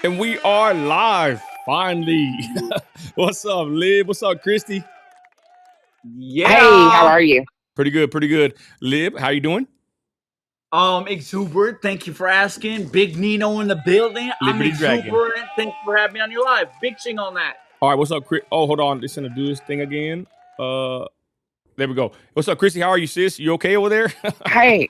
And we are live, finally. What's up, Lib? What's up, Christi? Yeah. Hey, how are you? Pretty good, pretty good. Lib, how you doing? Exuberant. Thank you for asking. Big Nino in the building. Liberty I'm Dragon. exuberant. Thank you for having me on your live. Big sing on that. All right, what's up, Chris? Oh, hold on. Listen to do this thing again. There we go. What's up, Christi? How are you, sis? You okay over there? Hey,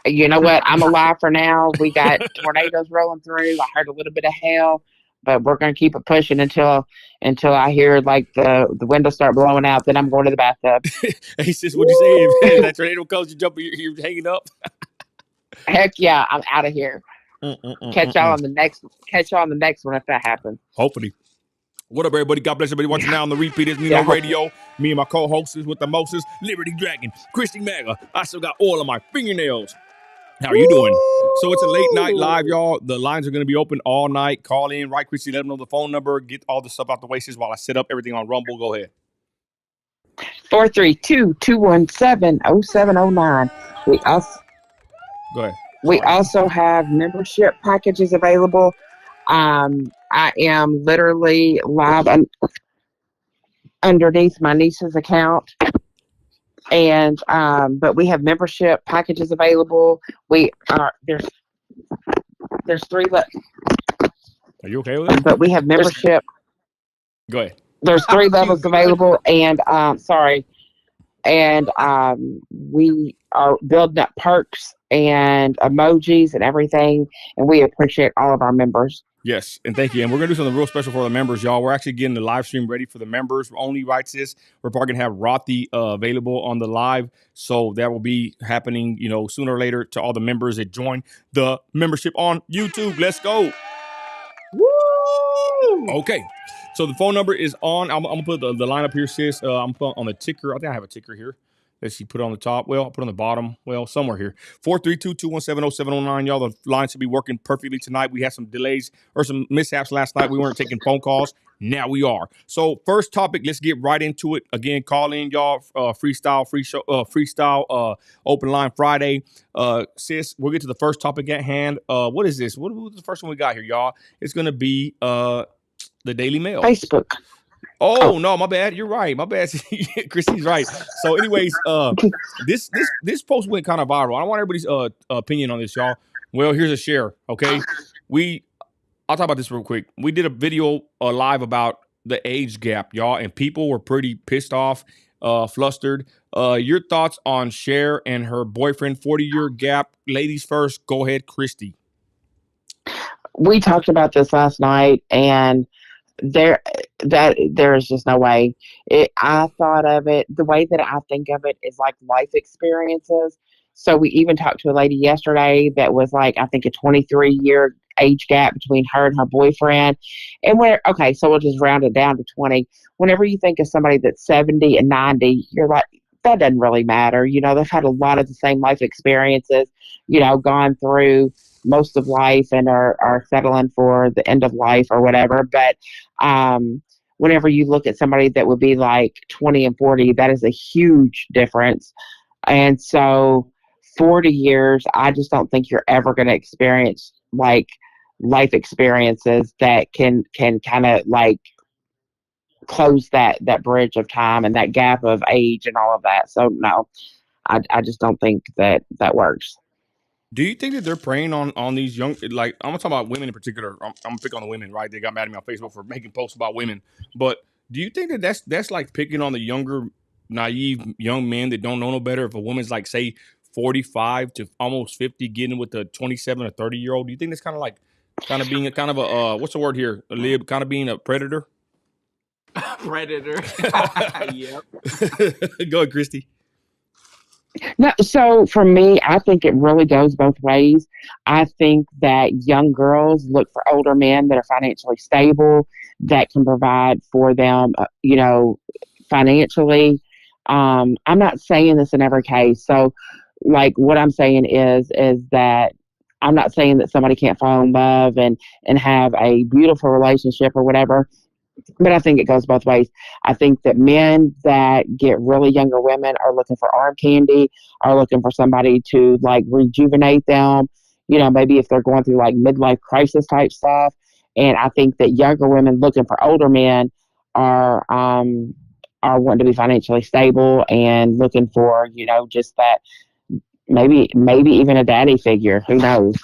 you know what? I'm alive for now. We got tornadoes rolling through. I heard a little bit of hail, but we're gonna keep it pushing until I hear like the windows start blowing out. Then I'm going to the bathtub. Hey, sis, what'd you say? If that tornado comes, you jump, you're hanging up. Heck yeah, I'm out of here. Catch y'all on the next one if that happens. Hopefully. What up, everybody? God bless everybody watching now on the repeat. It's Nino Radio. Me and my co-hosts with the Moses, Liberty Dragon, Christi Maga. I still got oil on my fingernails. How are you doing? So it's a late night live, y'all. The lines are going to be open all night. Call in, right, Christi? Let them know the phone number. Get all the stuff out the way, sis, while I set up everything on Rumble. Go ahead. 432-217-0709. Go ahead. We also have membership packages available. I am literally live underneath my niece's account, and but we have membership packages available. There's three. Are you okay with it? But we have membership. Go ahead. There's 3 levels available, and we are building up perks and emojis and everything, and we appreciate all of our members. Yes, and thank you. And we're going to do something real special for the members, y'all. We're actually getting the live stream ready for the members only, right, sis? We're probably going to have Rothy available on the live, so that will be happening, sooner or later to all the members that join the membership on YouTube. Let's go. Woo! Okay, so the phone number is on. I'm going to put the line up here, sis. I'm putting on the ticker. I think I have a ticker here. Let's see, put it on the top. Well, I'll put it on the bottom. Well, somewhere here. 432-217-0709. Y'all, the line should be working perfectly tonight. We had some delays or some mishaps last night. We weren't taking phone calls. Now we are. So first topic, let's get right into it. Again, call in, y'all. Freestyle open line Friday. Sis, we'll get to the first topic at hand. What is this? What's the first one we got here, y'all? It's going to be the Daily Mail. Facebook. Oh, no, my bad. You're right. My bad. Christi's right. So anyways, this post went kind of viral. I want everybody's opinion on this, y'all. Well, here's a share, okay? I'll talk about this real quick. We did a video live about the age gap, y'all, and people were pretty pissed off, flustered. Your thoughts on Cher and her boyfriend, 40-year gap. Ladies first. Go ahead, Christi. We talked about this last night, and there's just no way. I thought of it, the way that I think of it is like life experiences. So we even talked to a lady yesterday that was like, I think a 23-year age gap between her and her boyfriend. And so we'll just round it down to 20. Whenever you think of somebody that's 70 and 90, you're like, that doesn't really matter. They've had a lot of the same life experiences, gone through most of life and are settling for the end of life or whatever. But whenever you look at somebody that would be like 20 and 40, that is a huge difference. And so 40 years, I just don't think you're ever going to experience like life experiences that can kind of like close that bridge of time and that gap of age and all of that. So no, I just don't think that works. Do you think that they're preying on these young, like, I'm going to talk about women in particular. I'm going to pick on the women, right? They got mad at me on Facebook for making posts about women. But do you think that that's like picking on the younger, naive young men that don't know no better? If a woman's like, say, 45 to almost 50 getting with a 27 or 30-year-old, do you think that's kind of being a kind of a, what's the word here? A lib, kind of being a predator? Predator. Yep. Go ahead, Christi. No, so for me, I think it really goes both ways. I think that young girls look for older men that are financially stable, that can provide for them, financially. I'm not saying this in every case. So, like, what I'm saying is that I'm not saying that somebody can't fall in love and have a beautiful relationship or whatever. But I think it goes both ways. I think that men that get really younger women are looking for arm candy, are looking for somebody to like rejuvenate them, maybe if they're going through like midlife crisis type stuff. And I think that younger women looking for older men are wanting to be financially stable and looking for, just that maybe even a daddy figure. Who knows?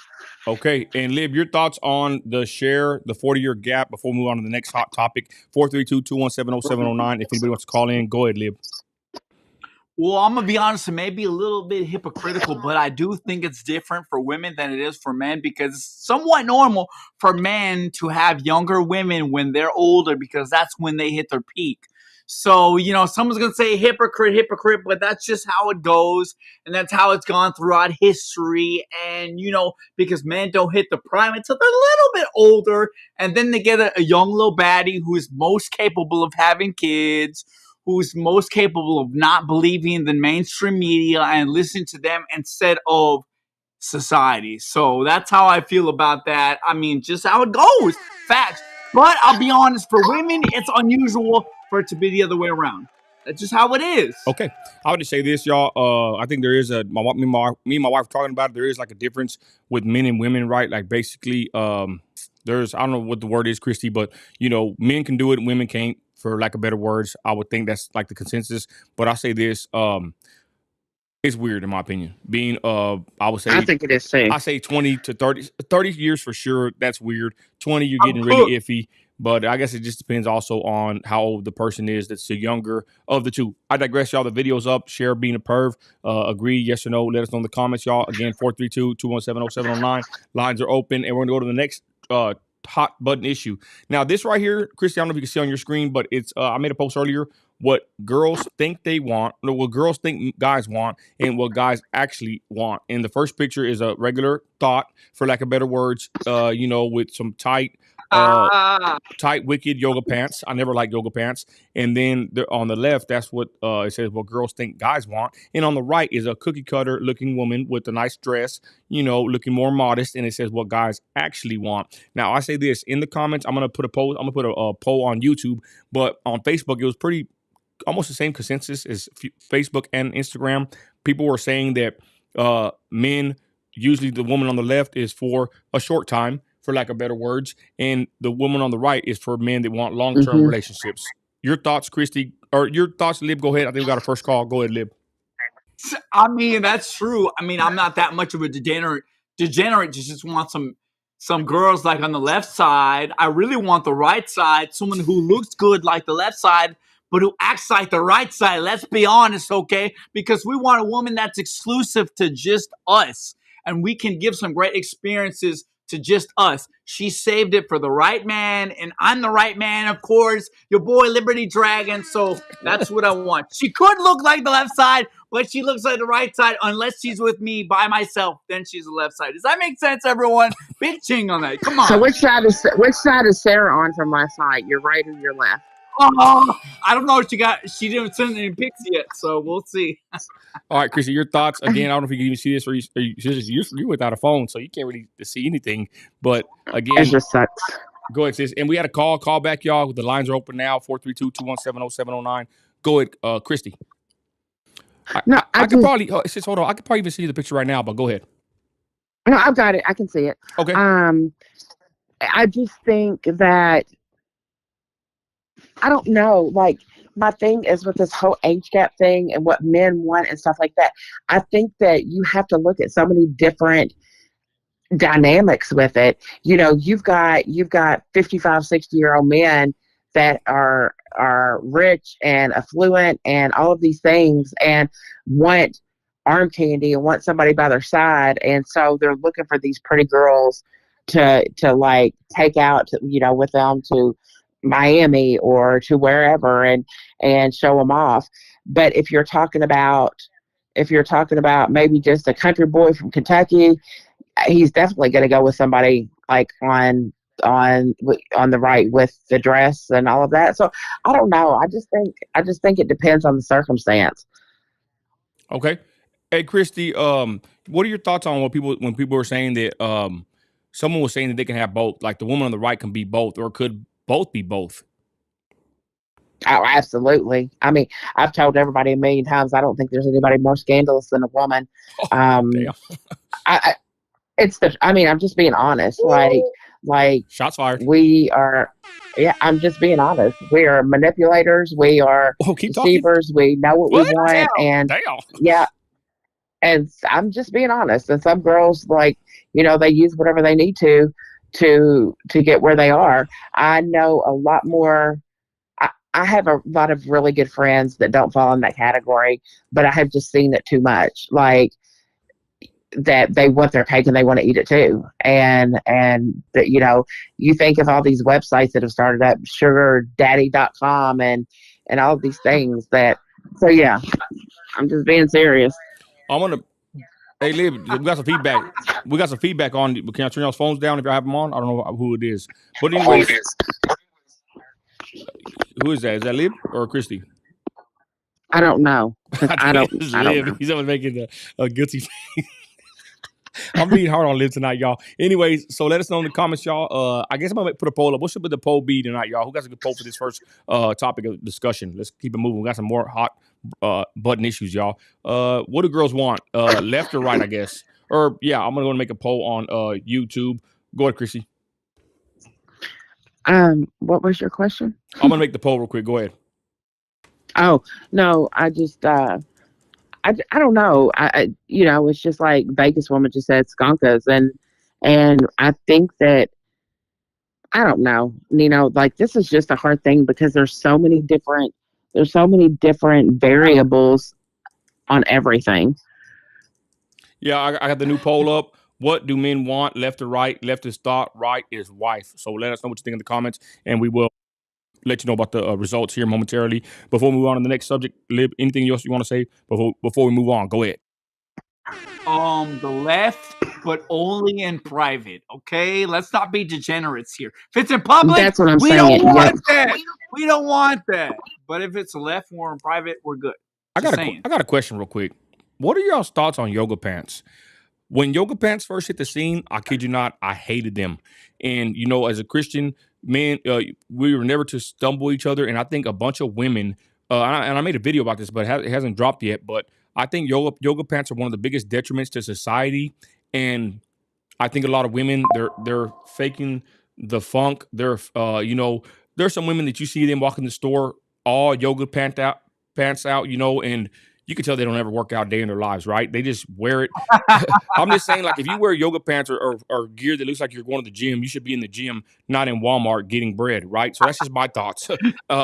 Okay, and Lib, your thoughts on the 40-year gap before we move on to the next hot topic, 432-217-0709. If anybody wants to call in, go ahead, Lib. Well, I'm gonna be honest, it may be a little bit hypocritical, but I do think it's different for women than it is for men, because it's somewhat normal for men to have younger women when they're older, because that's when they hit their peak. So, someone's gonna say hypocrite, but that's just how it goes, and that's how it's gone throughout history. And because men don't hit the prime until they're a little bit older, and then they get a young little baddie who's most capable of having kids, who's most capable of not believing the mainstream media and listening to them instead of society. So that's how I feel about that. I mean, just how it goes. Facts. But I'll be honest, for women, it's unusual for it to be the other way around. That's just how it is. Okay, I would just say this, y'all. I think there is me and my wife talking about it. There is like a difference with men and women, right? Like basically, there's, I don't know what the word is, Christy, but men can do it, women can't. For lack of better words, I would think that's like the consensus. But I say this, it's weird in my opinion. Being, I would say, I think it is too. I say 20 to 30 years for sure. That's weird. 20, you're getting really iffy. But I guess it just depends also on how old the person is that's the younger of the two. I digress, y'all. The video's up. Share being a perv. Agree, yes or no. Let us know in the comments, y'all. Again, 432-217-0709. Lines are open. And we're going to go to the next hot button issue. Now, this right here, Christy, I don't know if you can see on your screen, but it's I made a post earlier. What girls think they want, or what girls think guys want, and what guys actually want. And the first picture is a regular thought, for lack of better words, with some tight, wicked yoga pants. I never liked yoga pants. And then on the left, that's what it says, what girls think guys want. And on the right is a cookie cutter looking woman with a nice dress, looking more modest. And it says what guys actually want. Now, I say this in the comments. I'm going to put a poll. I'm going to put a poll on YouTube, but on Facebook, it was pretty almost the same consensus as Facebook and Instagram. People were saying that men, usually the woman on the left is for a short time, for lack of better words, and the woman on the right is for men that want long-term relationships. Your thoughts, Christy, or your thoughts, Lib? Go ahead. I think we got a first call. Go ahead, Lib. I mean, that's true. I mean, I'm not that much of a degenerate to just want some girls like on the left side. I really want the right side, someone who looks good like the left side, but who acts like the right side. Let's be honest, okay? Because we want a woman that's exclusive to just us, and we can give some great experiences to just us. She saved it for the right man, and I'm the right man, of course. Your boy Liberty Dragon. So that's what I want. She could look like the left side, but she looks like the right side unless she's with me by myself. Then she's the left side. Does that make sense, everyone? Big ching on that. Come on. So which side is Sarah on from last night? Your right or your left? Oh, I don't know what she got. She didn't send any pics yet, so we'll see. All right, Chrissy, your thoughts. Again, I don't know if you can even see this, or you're without a phone, so you can't really see anything. But again, it just sucks. Go ahead, sis. And we had a call back, y'all. The lines are open now, 432-217-0709. Go ahead, Christy. I could probably, sis, hold on. I could probably even see the picture right now, but go ahead. No, I've got it. I can see it. Okay. I just think that, I don't know, like, my thing is with this whole age gap thing and what men want and stuff like that, I think that you have to look at so many different dynamics with it. You've got 55, 60-year-old men that are rich and affluent and all of these things and want arm candy and want somebody by their side. And so they're looking for these pretty girls to like take out, with them to Miami or to wherever and show them off. But if you're talking about maybe just a country boy from Kentucky, he's definitely going to go with somebody like on the right with the dress and all of that. So I don't know. I just think it depends on the circumstance. Okay. Hey, Christy, what are your thoughts on when people were saying that someone was saying that they can have both, like the woman on the right can be both, or could both be both? Oh, absolutely. I mean, I've told everybody a million times, I don't think there's anybody more scandalous than a woman. Damn. I'm just being honest. Like Shots fired. we are, yeah, I'm just being honest. We are manipulators. We are Oh, keep talking. deceivers. We know what we What? want. And Damn. yeah, and I'm just being honest. And some girls, like, they use whatever they need to get where they are. I know a lot more. I have a lot of really good friends that don't fall in that category, but I have just seen it too much. Like, that they want their cake and they want to eat it too. And that, you think of all these websites that have started up, sugardaddy.com and all of these things that, so yeah, I'm just being serious. I'm gonna. Hey, Lib, we got some feedback. We got some feedback on. Can I turn y'all's phones down if y'all have them on? I don't know who it is, but anyways, who is that? Is that Lib or Christy? I don't know. I don't Lib. know. He's always making a guilty face. I'm being hard on Lib tonight, y'all. Anyways, so let us know in the comments, y'all. I guess I'm gonna put a poll up. What should the poll be tonight, y'all? Who got a good poll for this first topic of discussion? Let's keep it moving. We got some more hot button issues, y'all. What do girls want? Left or right, I guess. Or yeah, I'm gonna go and make a poll on YouTube. Go ahead, Chrissy. What was your question? I'm gonna make the poll real quick. Go ahead. Oh, no, I just I don't know. It's just like Vegas woman just said skunkas, and I think that, I don't know, like, this is just a hard thing because there's so many different variables on everything. Yeah, I got the new poll up. What do men want? Left or right? Left is thought, right is wife. So let us know what you think in the comments, and we will let you know about the results here momentarily. Before we move on to the next subject, Lib, anything else you want to say before we move on? Go ahead. The left, but only in private. Okay, let's not be degenerates here. If it's in public, That's what I'm we saying. don't want that. We don't want that. But if it's left or in private, we're good. I got a question real quick. What are y'all's thoughts on yoga pants? When yoga pants first hit the scene, I kid you not, I hated them. And as a Christian man, we were never to stumble each other. And I think a bunch of women, and I made a video about this, but it hasn't dropped yet. But I think yoga pants are one of the biggest detriments to society. And I think a lot of women, they're faking the funk. There's some women that you see them walk in the store all yoga pants out, and you can tell they don't ever work out a day in their lives, right? They just wear it. I'm just saying, like, if you wear yoga pants or gear that looks like you're going to the gym, you should be in the gym, not in Walmart getting bread, right? So that's just my thoughts.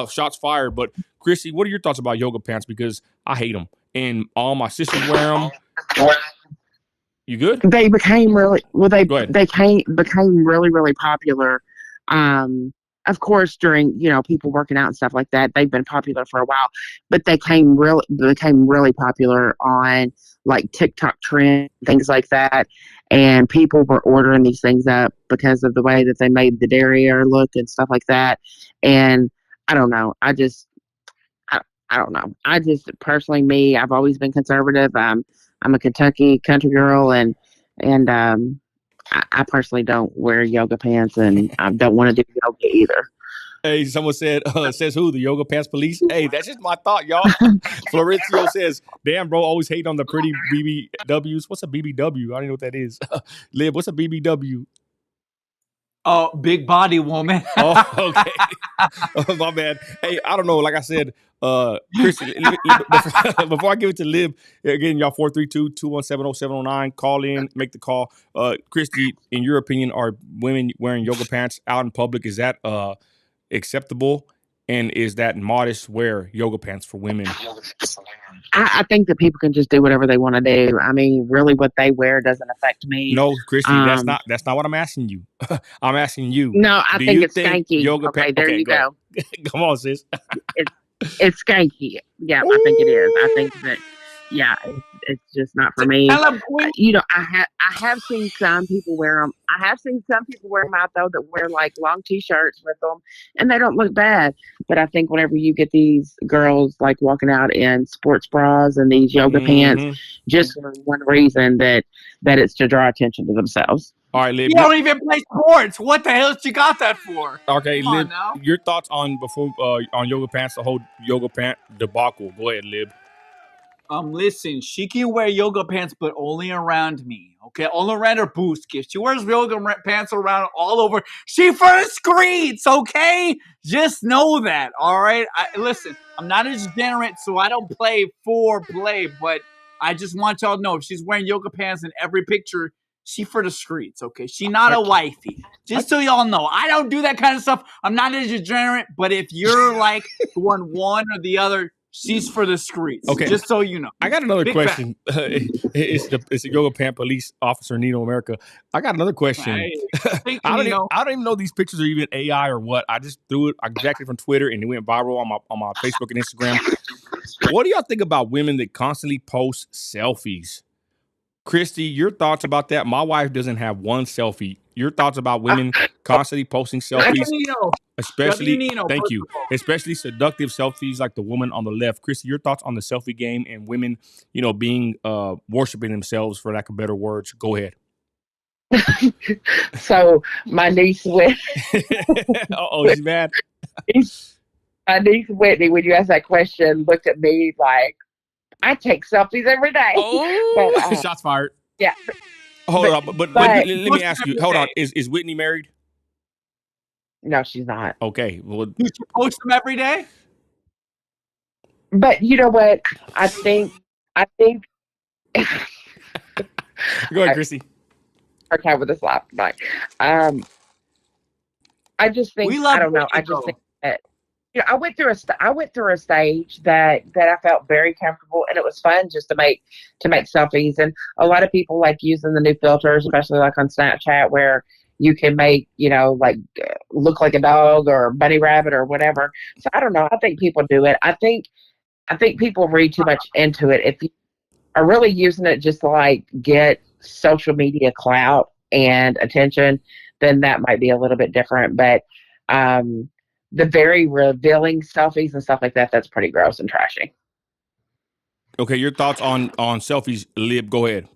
Shots fired. But Chrissy, what are your thoughts about yoga pants? Because I hate them, and all my sisters wear them. You good? They became really Go ahead. became really, really popular. Of course, during people working out and stuff like that, they've been popular for a while, but they became really popular on like TikTok trend, things like that, and people were ordering these things up because of the way that they made the derriere look and stuff like that. And I don't know. I don't know. I just personally, I've always been conservative. I'm a Kentucky country girl, and I personally don't wear yoga pants, and I don't want to do yoga either. Hey, someone said, says who? The yoga pants police? Hey, that's just my thought, y'all. Florencio says, damn, bro, always hate on the pretty BBWs. What's a BBW? I don't know what that is. Lib, what's a BBW? Oh, big body woman. Oh, okay. Oh, my bad. Hey, I don't know. Like I said, Chris, before I give it to Lib, again, y'all 432-217-0709. Call in, make the call. Christy, in your opinion, are women wearing yoga pants out in public? Is that acceptable? And is that modest wear yoga pants for women? I think that people can just do whatever they want to do. I mean, really, what they wear doesn't affect me. No, Christy, that's not what I'm asking you. I'm asking you. No, I think it's skanky. Yoga okay, there you go. Come on, sis. It's skanky. Yeah, I think it is. I think that, yeah, it's just not for me. I have seen some people wear them. I have seen some people wear them out, though, that wear like long t-shirts with them, and they don't look bad. But I think whenever you get these girls like walking out in sports bras and these yoga pants, just for one reason, that it's to draw attention to themselves. All right, Lib. You don't even play sports. What the hell you got that for? Okay, Lib, your thoughts on yoga pants, the whole yoga pant debacle. Go ahead, Lib. Listen, she can wear yoga pants, but only around me. Okay, all around her boots. She wears yoga pants around all over. She for the streets, okay? Just know that, all right? Listen, I'm not a degenerate, so I don't play for play, but I just want y'all to know if she's wearing yoga pants in every picture, she for the streets, okay? She not a wifey. Just so y'all know, I don't do that kind of stuff. I'm not a degenerate, but if you're like one or the other, she's for the streets. Okay. Just so you know. I got another Big question. It's the yoga pant police officer Nino America. I got another question. Hey, I don't even know these pictures are even AI or what. I just threw it. I jacked it from Twitter and it went viral on my Facebook and Instagram. What do y'all think about women that constantly post selfies? Christy, your thoughts about that? My wife doesn't have one selfie. Your thoughts about women constantly posting selfies, especially thank you, especially seductive selfies like the woman on the left. Christy, your thoughts on the selfie game and women, being worshiping themselves, for lack of better words. Go ahead. So my niece went. She's mad. My niece Whitney, when you asked that question, looked at me like, I take selfies every day. Oh, but, shots fired. Yeah. Hold on, but let me ask you. Hold on, is Whitney married? No, she's not. Okay. Well, you should post them every day. But you know what? I think. Go ahead, Christy. Okay, with this laugh tonight. I just think I don't know. I just think that I went through a stage that I felt very comfortable, and it was fun just to make selfies. And a lot of people like using the new filters, especially like on Snapchat, where you can make like look like a dog or bunny rabbit or whatever. So I don't know. I think people do it. I think people read too much into it. If you are really using it just to like get social media clout and attention, then that might be a little bit different. But the very revealing selfies and stuff like that, that's pretty gross and trashy. Okay, your thoughts on selfies, Lib. Go ahead.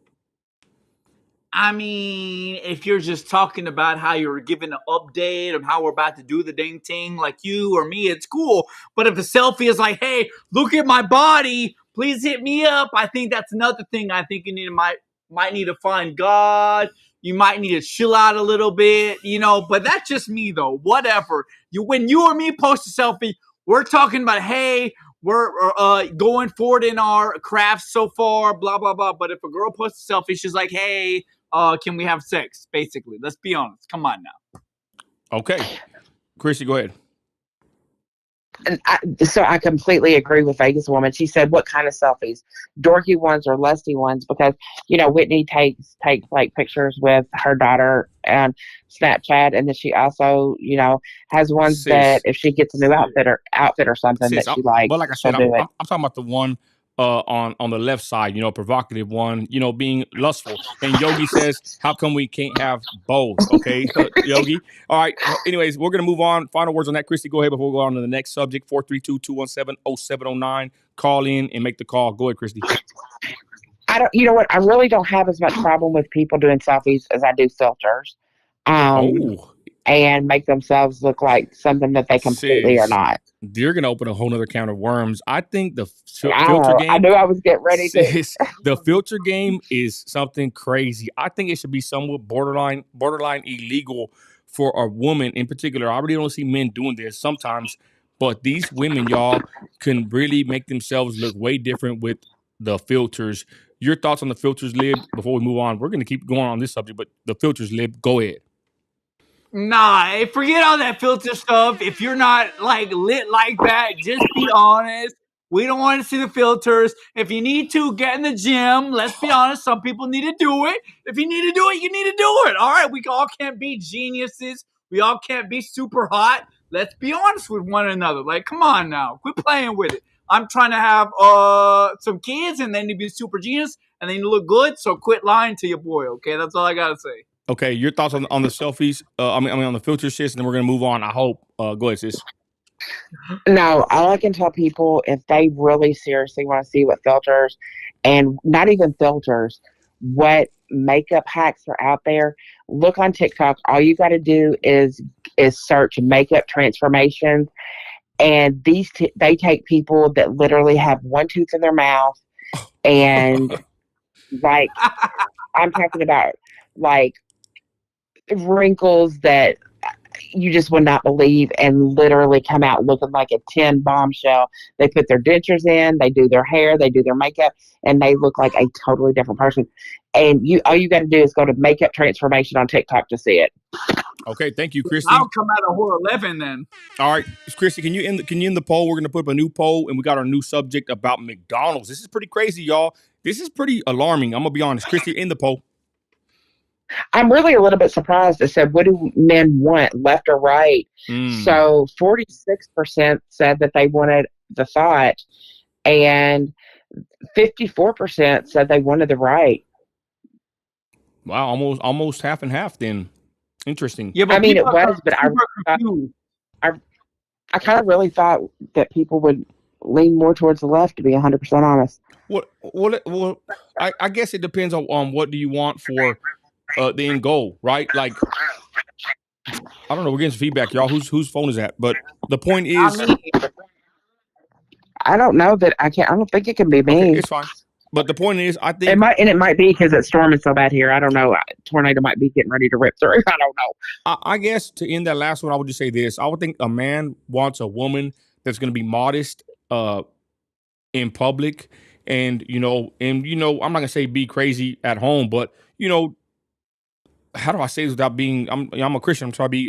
I mean, if you're just talking about how you're giving an update of how we're about to do the dang thing, like you or me, it's cool. But if a selfie is like, hey, look at my body, please hit me up, I think that's another thing. I think you might need to find God. You might need to chill out a little bit, but that's just me though. Whatever. When you or me post a selfie, we're talking about, hey, we're going forward in our craft so far, blah, blah, blah. But if a girl posts a selfie, she's like, hey, can we have sex? Basically. Let's be honest. Come on now. Okay. Christy, go ahead. And so I completely agree with Vegas Woman. She said, what kind of selfies? Dorky ones or lusty ones? Because, Whitney takes like pictures with her daughter and Snapchat. And then she also, has ones that if she gets a new outfit or something that she likes. But like I said, I'm talking about the one on the left side, provocative one, being lustful. And Yogi says, how come we can't have both? Okay, Yogi. All right. Anyways, we're going to move on. Final words on that, Christy. Go ahead before we go on to the next subject. 432-217-0709. Call in and make the call. Go ahead, Christy. You know what? I really don't have as much problem with people doing selfies as I do filters. And make themselves look like something that they completely are not. You're going to open a whole other can of worms. I think the filter game. I knew I was getting ready to. The filter game is something crazy. I think it should be somewhat borderline illegal for a woman in particular. I really don't see men doing this sometimes, but these women, y'all, can really make themselves look way different with the filters. Your thoughts on the filters, Lib, before we move on? We're going to keep going on this subject, but the filters, Lib, go ahead. Nah, forget all that filter stuff. If you're not like lit like that, just be honest. We don't want to see the filters. If you need to, get in the gym. Let's be honest. Some people need to do it. If you need to do it, you need to do it. All right. We all can't be geniuses. We all can't be super hot. Let's be honest with one another. Like, come on now. Quit playing with it. I'm trying to have some kids, and they need to be super genius, and they need to look good. So quit lying to your boy. Okay, that's all I gotta say. Okay, your thoughts on the selfies? On the filter, sis, and then we're gonna move on. I hope. Go ahead, sis. No, all I can tell people, if they really seriously want to see what filters, and not even filters, what makeup hacks are out there, look on TikTok. All you got to do is search makeup transformations, and they take people that literally have one tooth in their mouth and like I'm talking about like wrinkles that you just would not believe and literally come out looking like a 10 bombshell. They put their dentures in, they do their hair, they do their makeup, and they look like a totally different person. And all you got to do is go to Makeup Transformation on TikTok to see it. Okay, thank you, Christy. I'll come out of hole 11 then. All right, Christy, can you end the poll? We're gonna put up a new poll, and we got our new subject about McDonald's. This is pretty crazy, y'all. This is pretty alarming. I'm gonna be honest. Christy, end the poll. I'm really a little bit surprised. It said, what do men want, left or right? So 46% said that they wanted the thought, and 54% said they wanted the right. Wow, almost half and half then. Interesting. Yeah, but I mean, it was, but I kind of really thought that people would lean more towards the left, to be 100% honest. Well, I guess it depends on what do you want for the end goal, right? Like, I don't know. We're getting some feedback, y'all. Whose phone is that? But the point is, I don't know that I can't. I don't think it can be me. Okay, it's fine. But the point is, I think it might be because it's storming so bad here. I don't know. Tornado might be getting ready to rip through. I don't know. I guess to end that last one, I would just say this: I would think a man wants a woman that's going to be modest in public, and I'm not gonna say be crazy at home, but how do I say this without being? I'm a Christian. I'm trying to be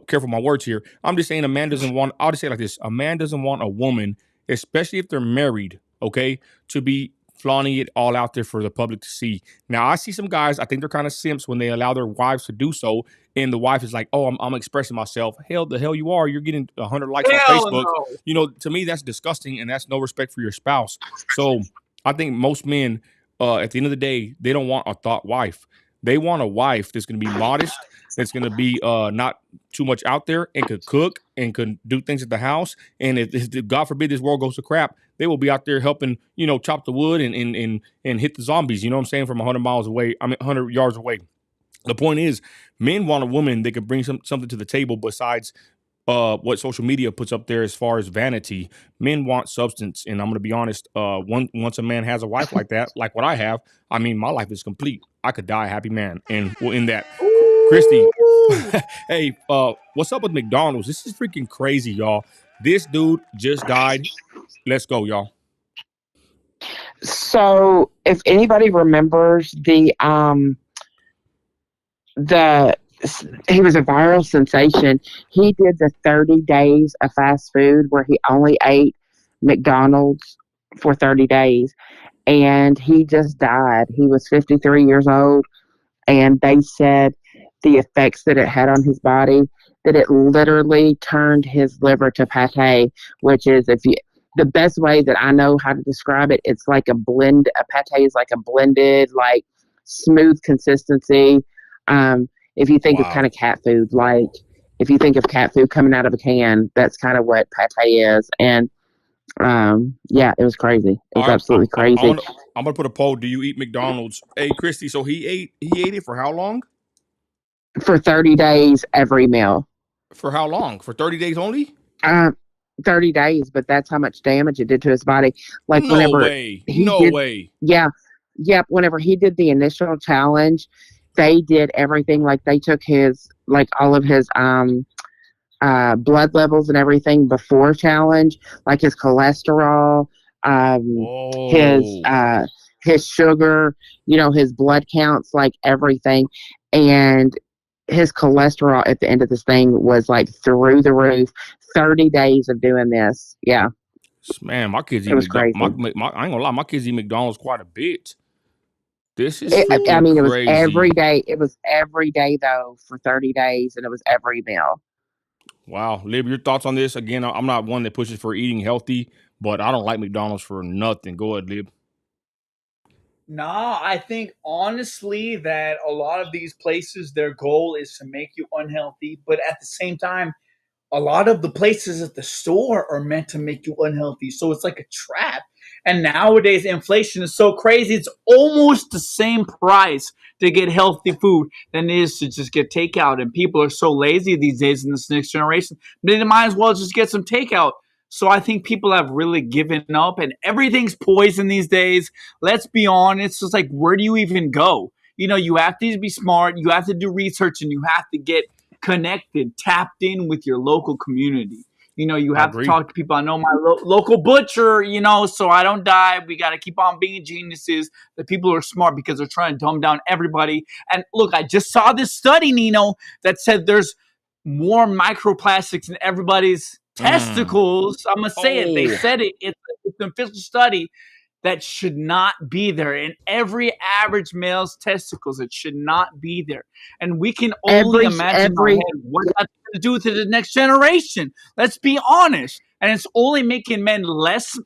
careful with my words here. I'm just saying a man doesn't want. I'll just say it like this: a man doesn't want a woman, especially if they're married, okay, to be flaunting it all out there for the public to see. Now, I see some guys, I think they're kind of simps when they allow their wives to do so, and the wife is like, "Oh, I'm expressing myself." Hell, the hell you are! You're getting 100 likes on Facebook. No. To me, that's disgusting, and that's no respect for your spouse. So, I think most men, at the end of the day, they don't want a thought wife. They want a wife that's going to be modest, that's going to be not too much out there, and could cook and could do things at the house. And if God forbid this world goes to crap, they will be out there helping, chop the wood and hit the zombies. You know what I'm saying? From 100 miles away, 100 yards away. The point is, men want a woman that can bring something to the table besides what social media puts up there as far as vanity. Men want substance, and I'm going to be honest. Once a man has a wife like that, like what I have, I mean, my life is complete. I could die a happy man, and we'll end that. Christy, hey, what's up with McDonald's? This is freaking crazy, y'all. This dude just died. Let's go, y'all. So, if anybody remembers he was a viral sensation. He did the 30 days of fast food where he only ate McDonald's for 30 days. And he just died. He was 53 years old. And they said the effects that it had on his body, that it literally turned his liver to pate, which is, the best way that I know how to describe it, it's like a blend. A pate is like a blended, like smooth consistency. If you think of kind of cat food, like if you think of cat food coming out of a can, that's kind of what pate is. And yeah, it was crazy. It was absolutely crazy. I'm gonna put a poll. Do you eat McDonald's? Hey, Christy. So he ate it for how long? For 30 days, every meal. For how long? For 30 days only? 30 days, but that's how much damage it did to his body. Like no way. Yeah. Yep. Whenever he did the initial challenge, they did everything. Like they took all of his blood levels and everything before challenge, like his cholesterol, his sugar, his blood counts, like everything. And his cholesterol at the end of this thing was like through the roof. 30 days of doing this. Yeah. Man, my kids eat McDonald's. I ain't gonna lie, my kids eat McDonald's quite a bit. This is crazy. It was every day. It was every day though for 30 days, and it was every meal. Wow. Lib, your thoughts on this? Again, I'm not one that pushes for eating healthy, but I don't like McDonald's for nothing. Go ahead, Lib. Nah, I think honestly that a lot of these places, their goal is to make you unhealthy, but at the same time, a lot of the places at the store are meant to make you unhealthy. So it's like a trap. And nowadays, inflation is so crazy, it's almost the same price to get healthy food than it is to just get takeout. And people are so lazy these days in this next generation, they might as well just get some takeout. So I think people have really given up, and everything's poison these days. Let's be honest. It's just like, where do you even go? You have to be smart. You have to do research, and you have to get connected, tapped in with your local community. You I have to agree. talk to people. I know my local butcher, so I don't die. We got to keep on being geniuses. The people are smart because they're trying to dumb down everybody. And look, I just saw this study, Nino, that said there's more microplastics in everybody's testicles. I'm going to say it. They Oh, said it. It's an official study that should not be there. In every average male's testicles, it should not be there. And we can only imagine in our head what that's going to do to the next generation. Let's be honest. And it's only making men less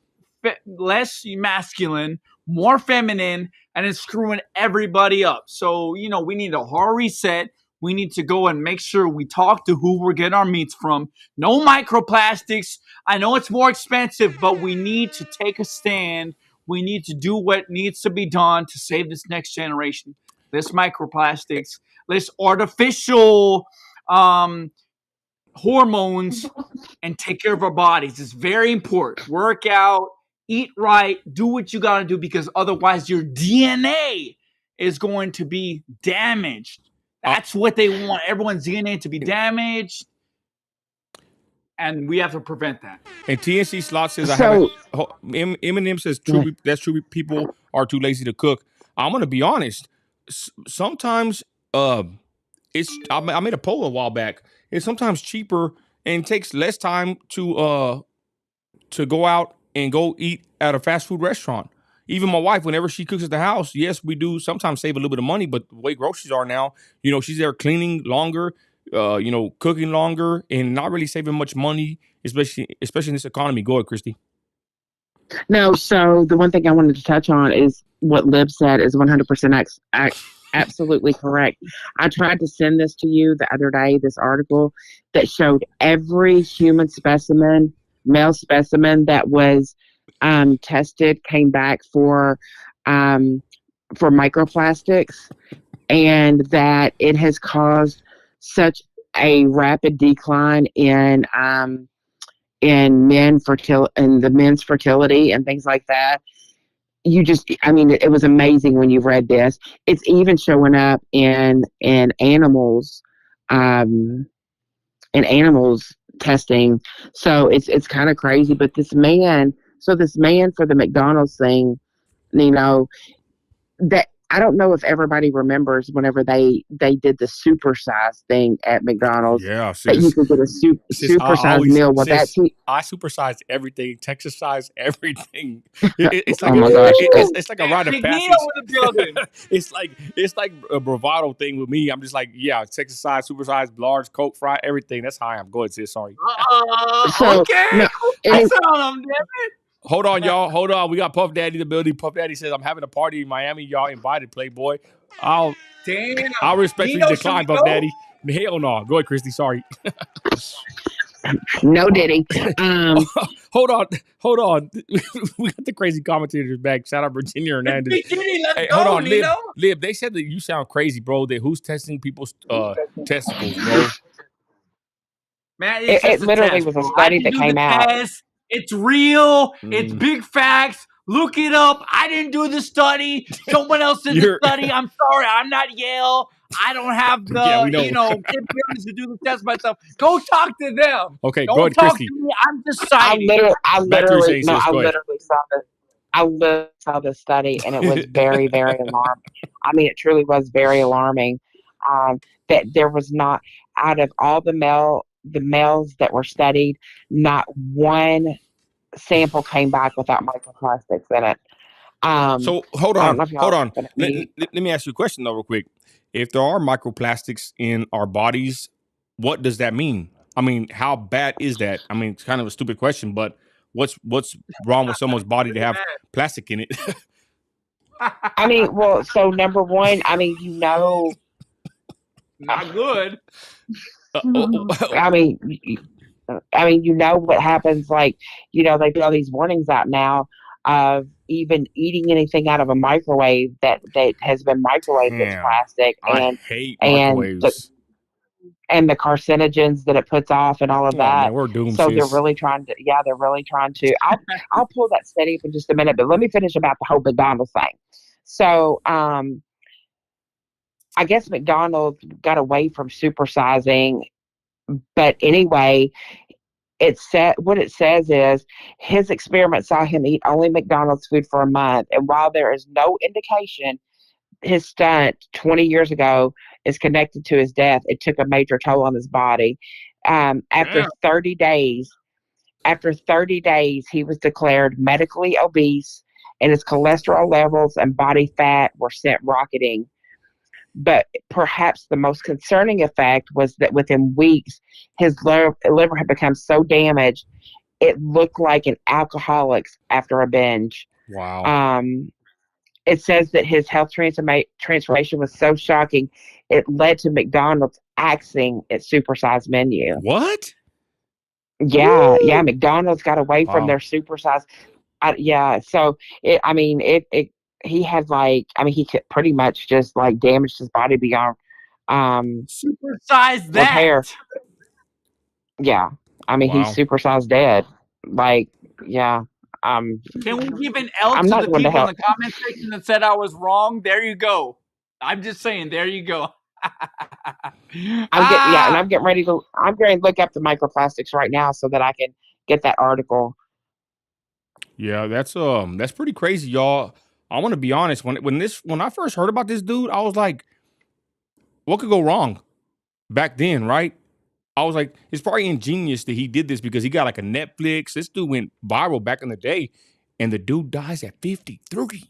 masculine, more feminine, and it's screwing everybody up. So, we need a hard reset. We need to go and make sure we talk to who we're getting our meats from. No microplastics. I know it's more expensive, but we need to take a stand. We need to do what needs to be done to save this next generation. This microplastics, this artificial hormones, and take care of our bodies. It's very important. Work out, eat right, do what you got to do, because otherwise your DNA is going to be damaged. That's what they want. Everyone's DNA to be damaged. And we have to prevent that. and TNC Slot says I So haven't. Eminem says that's true. People are too lazy to cook. I'm gonna be honest. Sometimes, I made a poll a while back. It's sometimes cheaper and takes less time to go out and go eat at a fast food restaurant. Even my wife, whenever she cooks at the house, yes, we do sometimes save a little bit of money, but the way groceries are now, she's there cleaning longer, cooking longer, and not really saving much money, especially in this economy. Go ahead, Christy. no, so the one thing I wanted to touch on is what Lib said is 100% absolutely correct. I tried to send this to you the other day, this article that showed every human specimen, male specimen that was tested came back for microplastics, and that it has caused such a rapid decline in the men's fertility and things like that. It was amazing when you read this. It's even showing up in animals, in animals testing. So it's kind of crazy. But this man for the McDonald's thing, that I don't know if everybody remembers whenever they did the supersize thing at McDonald's. Yeah, That you could get a supersized meal. Well, I supersize everything, Texas size everything. It's like oh my gosh, it's like a rite of passage. In the building. it's like a bravado thing with me. I'm just like, yeah, Texas size, supersize, large, Coke, fry, everything. That's how I am. Go ahead, sis. Sorry. Okay. No, That's on them, damn it. Hold on, y'all. Hold on. We got Puff Daddy in the building. Puff Daddy says, I'm having a party in Miami. Y'all invited, Playboy. I'll respectfully decline, Puff Daddy. Hell no. Go ahead, Christy. Sorry. No Diddy. Hold on. We got the crazy commentators back. Shout out Virginia Hernandez. Hey, hold on, Lib. They said that you sound crazy, bro. That who's testing people's testicles, bro? Man, it literally was a study that came out. It's real. It's big facts. Look it up. I didn't do the study. Someone else did the study. I'm sorry. I'm not Yale. I don't have the, capabilities to do the test myself. Go talk to them. Okay, don't go ahead, talk Christy. to me. I'm just citing. I literally saw the study, and it was very, very alarming. I mean, it truly was very alarming. That there was not, out of all the males that were studied, not one sample came back without microplastics in it. So hold on. Let me ask you a question though, real quick. If there are microplastics in our bodies, what does that mean? I mean, how bad is that? I mean, it's kind of a stupid question, but what's wrong with someone's body to have plastic in it? I mean, well, so number one, not good. I mean, what happens, like, they do all these warnings out now of even eating anything out of a microwave that has been microwaved with plastic. I hate microwaves. and the carcinogens that it puts off and all of Oh man, that. we're doomed, So they're sis. really trying to, yeah, they're really trying to. I'll pull that study up in just a minute, but let me finish about the whole McDonald's thing. So, I guess McDonald's got away from supersizing, but anyway, what it says is his experiment saw him eat only McDonald's food for a month, and while there is no indication his stunt 20 years ago is connected to his death, it took a major toll on his body. After Yeah. 30 days, he was declared medically obese, and his cholesterol levels and body fat were sent rocketing. But perhaps the most concerning effect was that within weeks, his liver had become so damaged, it looked like an alcoholic's after a binge. Wow. It says that his health transformation was so shocking, it led to McDonald's axing its supersized menu. What? Yeah, Woo! yeah. McDonald's got away from Wow. their supersized. Yeah, so he had he could pretty much just like damaged his body beyond Supersize that. repair. Yeah, he's Wow. supersized dead. Like, yeah. Can we give an L I'm to not the going to people in help. the comment section that said I was wrong? There you go. I'm just saying. There you go. I'm getting ready to. I'm going to look up the microplastics right now so that I can get that article. Yeah, that's pretty crazy, y'all. I want to be honest. When I first heard about this dude, I was like, what could go wrong back then, right? I was like, it's probably ingenious that he did this because he got like a Netflix. This dude went viral back in the day, and the dude dies at 53.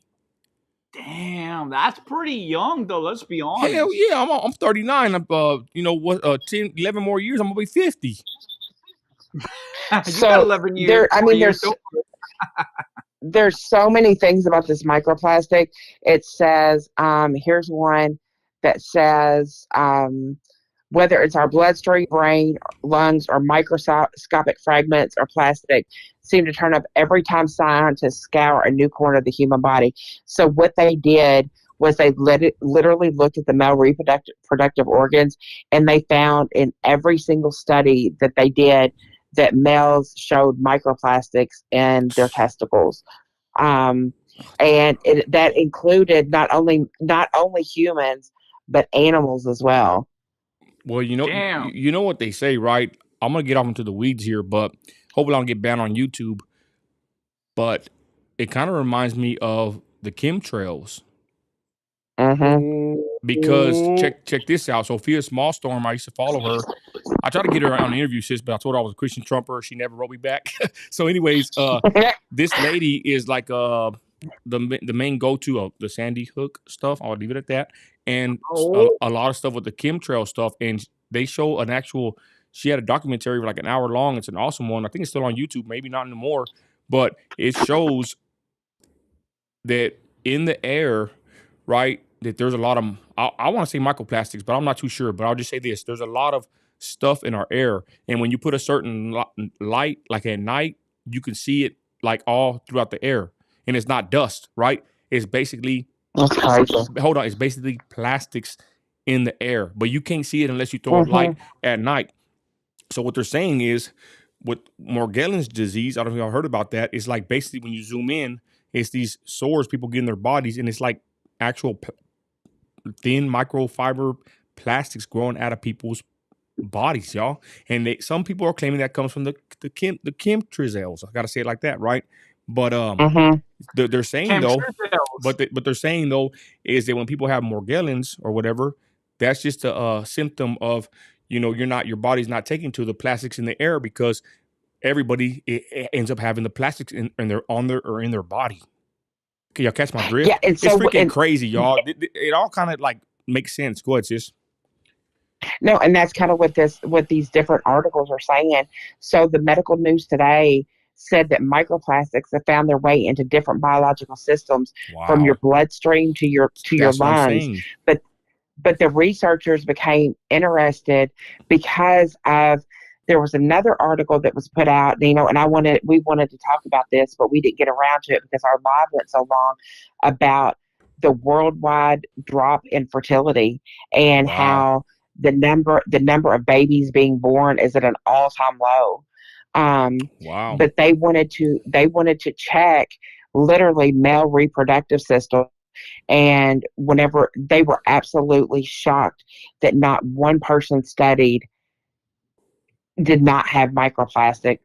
Damn, that's pretty young though. Let's be honest. Hell yeah, I'm 39. I'm 10, 11 more years, I'm gonna be 50. You got So 11 years. there's so many things about this microplastic. It says, here's one that says, whether it's our bloodstream, brain, lungs, or microscopic fragments or plastic, seem to turn up every time scientists scour a new corner of the human body. So what they did was they literally looked at the male reproductive organs, and they found in every single study that they did that males showed microplastics in their testicles. And that included not only humans, but animals as well. Well, Damn. you know what they say, right? I'm gonna get off into the weeds here, but hopefully I don't get banned on YouTube. But it kind of reminds me of the chemtrails. Mm-hmm. Because check this out. Sophia Smallstorm, I used to follow her. I tried to get her on an interview, sis, but I told her I was a Christian Trumper. She never wrote me back. So, anyways, this lady is like the main go-to of the Sandy Hook stuff. I'll leave it at that. And a lot of stuff with the chemtrail stuff. And they show an actual. She had a documentary for like an hour long. It's an awesome one. I think it's still on YouTube. Maybe not anymore, but it shows that in the air, right, that there's a lot of, I want to say microplastics, but I'm not too sure. But I'll just say this. There's a lot of stuff in our air. And when you put a certain light, like at night, you can see it like all throughout the air. And it's not dust, right? It's basically, hold on, it's basically plastics in the air. But you can't see it unless you throw a light at night. So what they're saying is with Morgellons disease, I don't know if y'all heard about that. It's like basically when you zoom in, it's these sores people get in their bodies, and it's like actual thin microfiber plastics growing out of people's bodies, y'all. And some people are claiming that comes from the chemtrails. I gotta say it like that, right? But they're saying though, but they're saying though is that when people have Morgellons or whatever, that's just a symptom of your body's not taking to the plastics in the air because everybody ends up having the plastics in their body. Okay, y'all catch my drift? Yeah, it's freaking crazy, y'all. It all kind of like makes sense. Go ahead, sis. No, and that's kind of what these different articles are saying. So the medical news today said that microplastics have found their way into different biological systems from your bloodstream to your lungs. But the researchers became interested because of there was another article that was put out, and we wanted to talk about this, but we didn't get around to it because our live went so long, about the worldwide drop in fertility and how the number of babies being born is at an all-time low. Wow. But they wanted to check literally male reproductive system, and whenever they were absolutely shocked that not one person studied did not have microplastics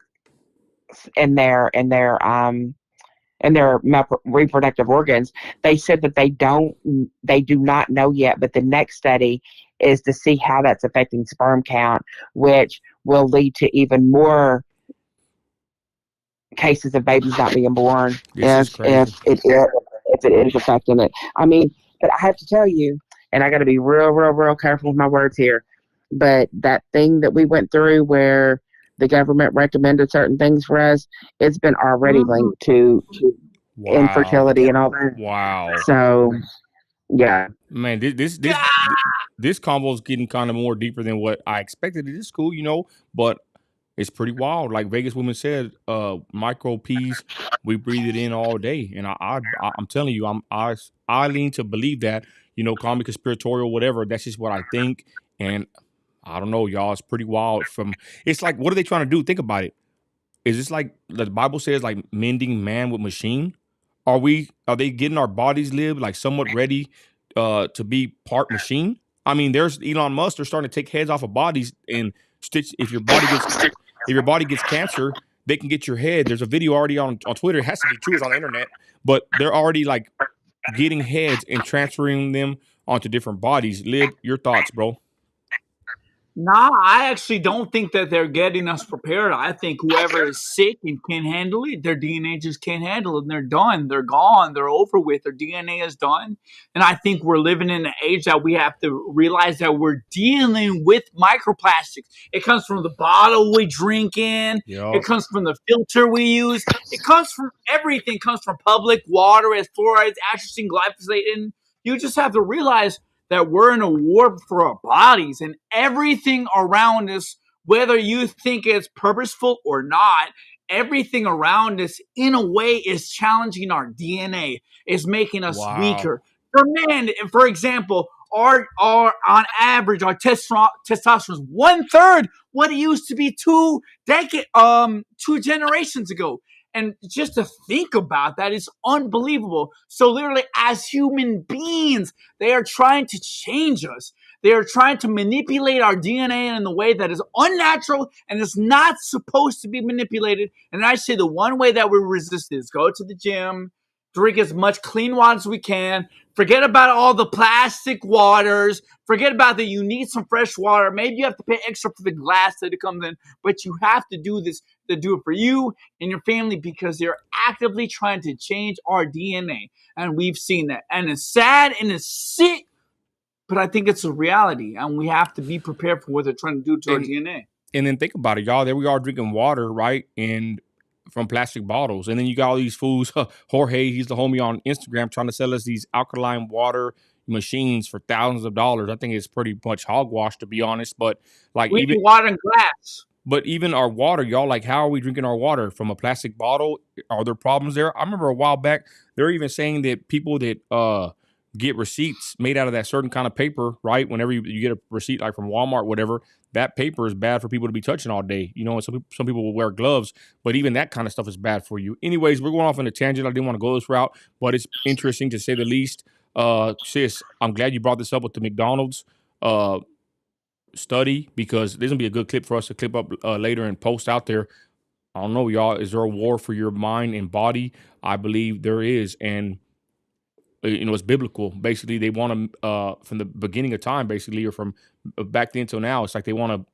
in their reproductive organs. They said that they do not know yet, but the next study is to see how that's affecting sperm count, which will lead to even more cases of babies not being born This is crazy. if it is affecting it. I mean, but I have to tell you, and I got to be real, real, real careful with my words here. But that thing that we went through where the government recommended certain things for us, it's been already linked to Wow. infertility and all that. Wow. So, yeah. Man, this combo is getting kind of more deeper than what I expected. It is cool, but it's pretty wild. Like Vegas woman said, micro P's, we breathe it in all day, and I'm telling you, I lean to believe that. Call me conspiratorial, whatever. That's just what I think, and I don't know, y'all. It's pretty wild. It's like, what are they trying to do? Think about it. Is this like the Bible says, like mending man with machine? Are they getting our bodies lived like somewhat ready to be part machine? I mean, there's Elon Musk. They're starting to take heads off of bodies and stitch. If your body gets cancer, they can get your head. There's a video already on Twitter. It has to be true. It's on the internet, but they're already like getting heads and transferring them onto different bodies. Lib, your thoughts, bro? Nah, I actually don't think that they're getting us prepared. I think whoever is sick and can't handle it, their DNA just can't handle it, and they're done. They're gone. They're over with. Their DNA is done. And I think we're living in an age that we have to realize that we're dealing with microplastics. It comes from the bottle we drink in. Yep. It comes from the filter we use. It comes from everything. It comes from public water as fluorides, atrazine, glyphosate. And you just have to realize that we're in a war for our bodies, and everything around us, whether you think it's purposeful or not, everything around us in a way is challenging our DNA, is making us weaker. For men, for example, our on average, our testosterone is 1/3 what it used to be 2 generations ago. And just to think about that is unbelievable. So literally, as human beings, they are trying to change us. They are trying to manipulate our DNA in a way that is unnatural and is not supposed to be manipulated. And I say the one way that we resist is go to the gym, drink as much clean water as we can, forget about all the plastic waters, forget about that you need some fresh water. Maybe you have to pay extra for the glass that it comes in, but you have to do this, to do it for you and your family, because they're actively trying to change our DNA. And we've seen that. And it's sad and it's sick, but I think it's a reality. And we have to be prepared for what they're trying to do to our DNA. And then think about it, y'all. There we are drinking water, right? And from plastic bottles. And then you got all these fools. Jorge, he's the homie on Instagram, trying to sell us these alkaline water machines for thousands of dollars. I think it's pretty much hogwash, to be honest. But like, we need water in glass. But even our water, y'all, like, how are we drinking our water? From a plastic bottle? Are there problems there? I remember a while back, they're even saying that people that get receipts made out of that certain kind of paper, right? Whenever you get a receipt, like from Walmart, whatever, that paper is bad for people to be touching all day. And some people will wear gloves, but even that kind of stuff is bad for you. Anyways, we're going off on a tangent. I didn't want to go this route, but it's interesting to say the least. Sis, I'm glad you brought this up with the McDonald's study, because there's gonna be a good clip for us to clip up later and post out there. I don't know, y'all. Is there a war for your mind and body? I believe there is, and it's biblical. Basically, they want to from the beginning of time, basically, or from back then till now. It's like they want to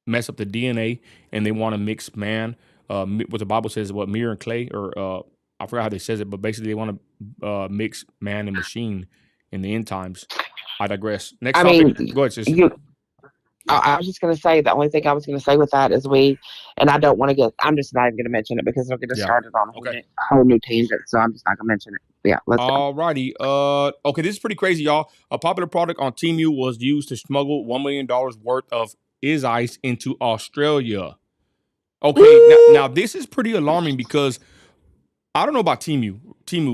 mess up the DNA, and they want to mix man. What the Bible says, what, mirror and clay, or I forgot how they says it, but basically they want to mix man and machine in the end times. I digress. Next topic. Go ahead, sister. I was just going to say, the only thing I was going to say with that is and I don't want to I'm just not even going to mention it because it'll get us started on a whole new tangent. So I'm just not going to mention it. Yeah, let's go. Alrighty. Okay, this is pretty crazy, y'all. A popular product on Temu was used to smuggle $1 million worth of ice into Australia. Okay, now this is pretty alarming, because I don't know about Temu,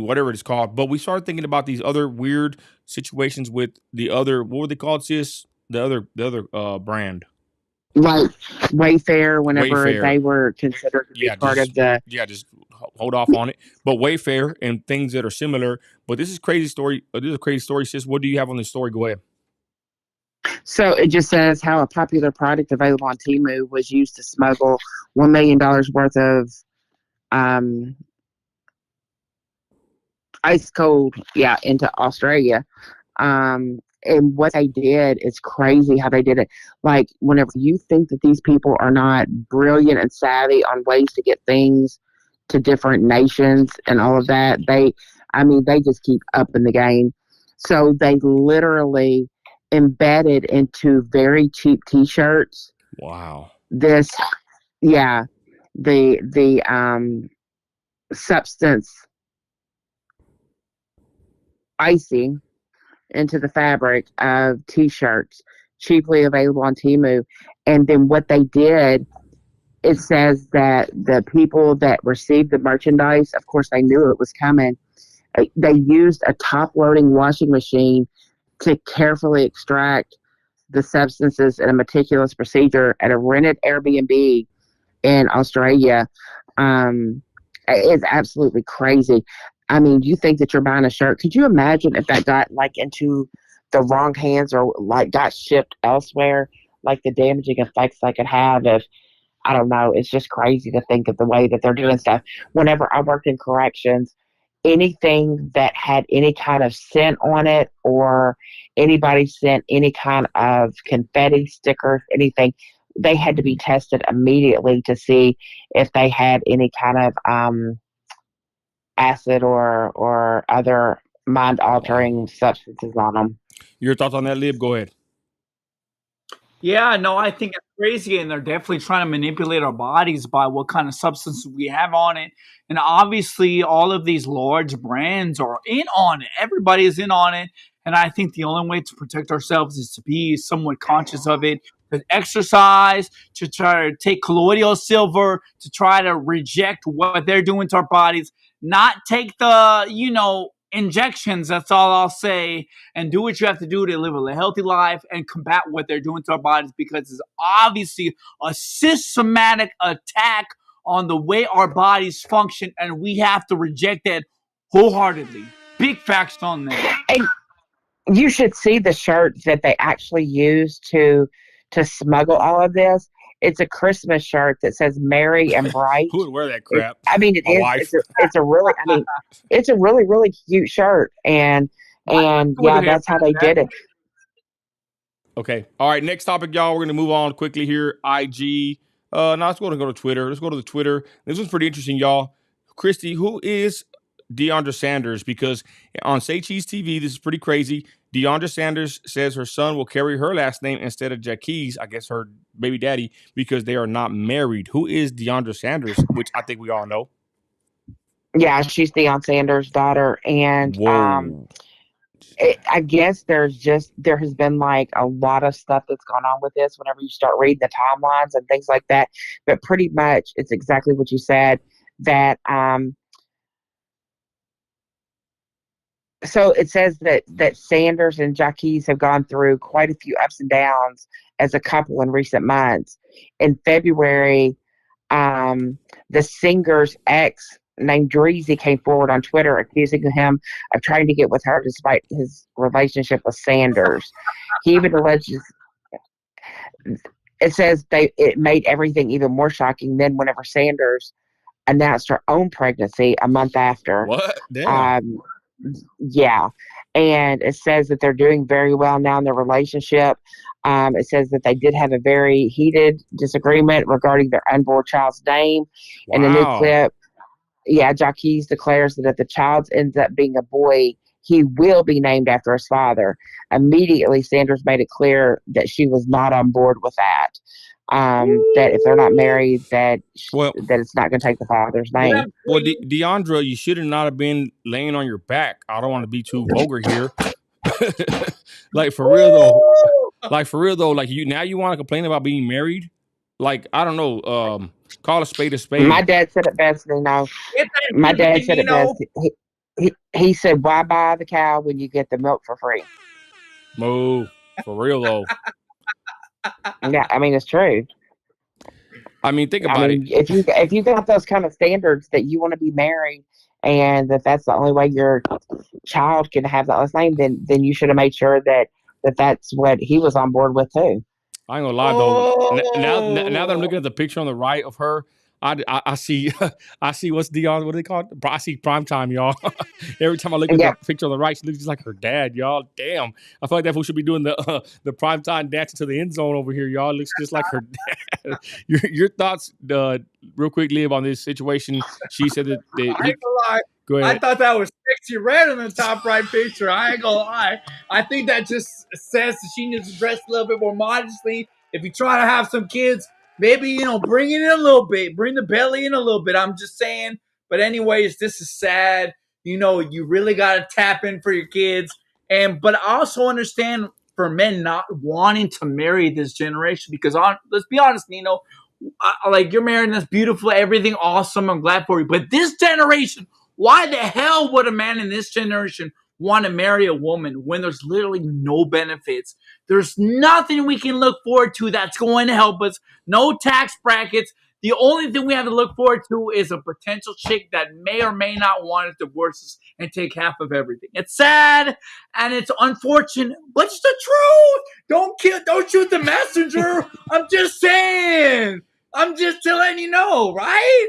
whatever it's called, but we started thinking about these other weird situations with the other, what were they called, sis? The other brand. Like Wayfair, whenever Wayfair. they were considered to be part of the. Just hold off on it. But Wayfair and things that are similar. But this is crazy story. This is a crazy story, sis. What do you have on this story? Go ahead. So it just says how a popular product available on Temu was used to smuggle $1 million worth of ice cold, into Australia. And what they did is crazy how they did it. Like, whenever you think that these people are not brilliant and savvy on ways to get things to different nations and all of that, they just keep up in the game. So they literally embedded into very cheap T-shirts. Wow. The substance icing into the fabric of T-shirts, cheaply available on Temu. And then what they did, it says that the people that received the merchandise, of course, they knew it was coming. They used a top-loading washing machine to carefully extract the substances in a meticulous procedure at a rented Airbnb in Australia. It's absolutely crazy. I mean, you think that you're buying a shirt. Could you imagine if that got into the wrong hands or got shipped elsewhere? Like the damaging effects that could have if, I don't know, it's just crazy to think of the way that they're doing stuff. Whenever I worked in corrections, anything that had any kind of scent on it or anybody sent any kind of confetti stickers, anything, they had to be tested immediately to see if they had any kind of acid or other mind-altering substances on them. Your thoughts on that, Lib? Go ahead. Yeah, no, I think it's crazy, and they're definitely trying to manipulate our bodies by what kind of substances we have on it. And obviously, all of these large brands are in on it. Everybody is in on it. And I think the only way to protect ourselves is to be somewhat conscious of it, to exercise, to try to take colloidal silver, to try to reject what they're doing to our bodies, not take the, injections. That's all I'll say. And do what you have to do to live a healthy life and combat what they're doing to our bodies, because it's obviously a systematic attack on the way our bodies function, and we have to reject that wholeheartedly. Big facts on that. And you should see the shirt that they actually use to smuggle all of this. It's a Christmas shirt that says "Merry and Bright." Who would wear that crap? Wife. It's a really, it's a really, really cute shirt, and that's how they did it. Okay. All right. Next topic, y'all. We're gonna move on quickly here. IG. Now let's go to Twitter. Let's go to the Twitter. This one's pretty interesting, y'all. Christi, who is Deandra Sanders? Because on Say Cheese TV, this is pretty crazy. Deandra Sanders says her son will carry her last name instead of Jackie's, I guess her baby daddy, because they are not married. Who is Deandra Sanders? Which I think we all know. Yeah, she's Deion Sanders' daughter, and I guess there has been like a lot of stuff that's gone on with this whenever you start reading the timelines and things like that. But pretty much it's exactly what you said, that so it says that Sanders and Jackie's have gone through quite a few ups and downs as a couple in recent months. In February, the singer's ex named Dreezy came forward on Twitter accusing him of trying to get with her despite his relationship with Sanders. He even alleges, it says it made everything even more shocking than whenever Sanders announced her own pregnancy a month after. What? Damn. Yeah. And it says that they're doing very well now in their relationship. It says that they did have a very heated disagreement regarding their unborn child's name. Wow. In a new clip, Jackie's declares that if the child ends up being a boy, he will be named after his father. Immediately, Sanders made it clear that she was not on board with that. That if they're not married, that it's not going to take the father's name. Well, Deandra, you should have not have been laying on your back. I don't want to be too vulgar here. Like for real though, like you want to complain about being married? Like, I don't know, call a spade a spade. My dad said it best, My dad said it best. He said, "Why buy the cow when you get the milk for free?" Moo. For real though. Yeah, I mean it's true. I mean, think I about it. mean, if you got those kind of standards that you want to be married, and that's the only way your child can have that last name, then you should have made sure that's what he was on board with too. I ain't gonna lie though. Now that I'm Oh, looking at the picture on the right of her, I see I see what's Dion. What do they call it? I see prime time, y'all. Every time I look at the Yeah, picture on the right, she looks just like her dad, y'all. Damn, I feel like that fool should be doing the prime time dancing to the end zone over here, y'all. Looks just like her dad. Your thoughts, real quick, Liv, on this situation. She said that I ain't he. gonna lie. Go I ahead. thought that was sexy red in the top right picture. I ain't gonna lie. I think that just says that she needs to dress a little bit more modestly. If you try to have some kids, maybe bring it in a little bit, bring the belly in a little bit. I'm just saying. But anyways, this is sad. You really gotta tap in for your kids, but I also understand for men not wanting to marry this generation because let's be honest, Nino, like you're marrying this beautiful, everything awesome. I'm glad for you. But this generation, why the hell would a man in this generation want to marry a woman when there's literally no benefits? There's nothing we can look forward to that's going to help us. No tax brackets. The only thing we have to look forward to is a potential chick that may or may not want to divorce us and take half of everything. It's sad and it's unfortunate, but it's the truth. Don't shoot the messenger. I'm just saying. I'm just letting you know, right?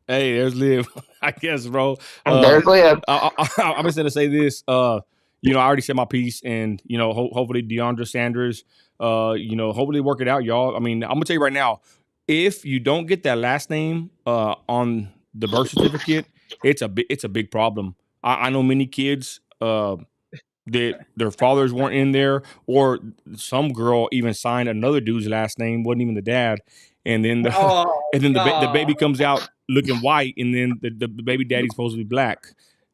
Hey, there's Liv. I guess, bro. and there's Liv. I'm just gonna say this. I already said my piece, and hopefully DeAndre Sanders, hopefully work it out, y'all. I mean, I'm gonna tell you right now, if you don't get that last name on the birth certificate, it's a big problem. I know many kids that their fathers weren't in there, or some girl even signed another dude's last name, wasn't even the dad, and then Oh, the God. baby comes out looking white, and then the baby daddy's supposed to be black.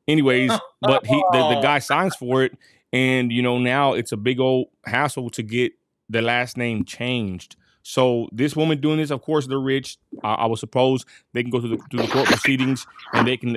Anyways, but the Oh. guy signs for it, and now it's a big old hassle to get the last name changed. So this woman doing this, of course, they're rich. I would suppose they can go through the court proceedings and they can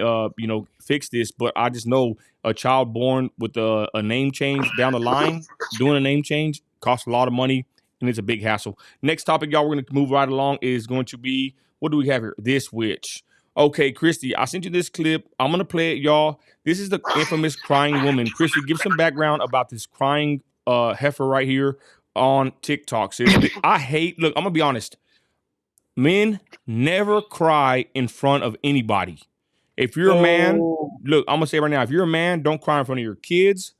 fix this. But I just know a child born with a name change down the line, doing a name change costs a lot of money and it's a big hassle. Next topic, y'all, we're going to move right along is going to be, what do we have here? This witch. Okay, Christy, I sent you this clip. I'm going to play it, y'all. This is the infamous crying woman. Christy, give some background about this crying heifer right here on TikTok, sis. Look, I'm going to be honest. Men never cry in front of anybody. If you're a man, look, I'm going to say right now, if you're a man, don't cry in front of your kids.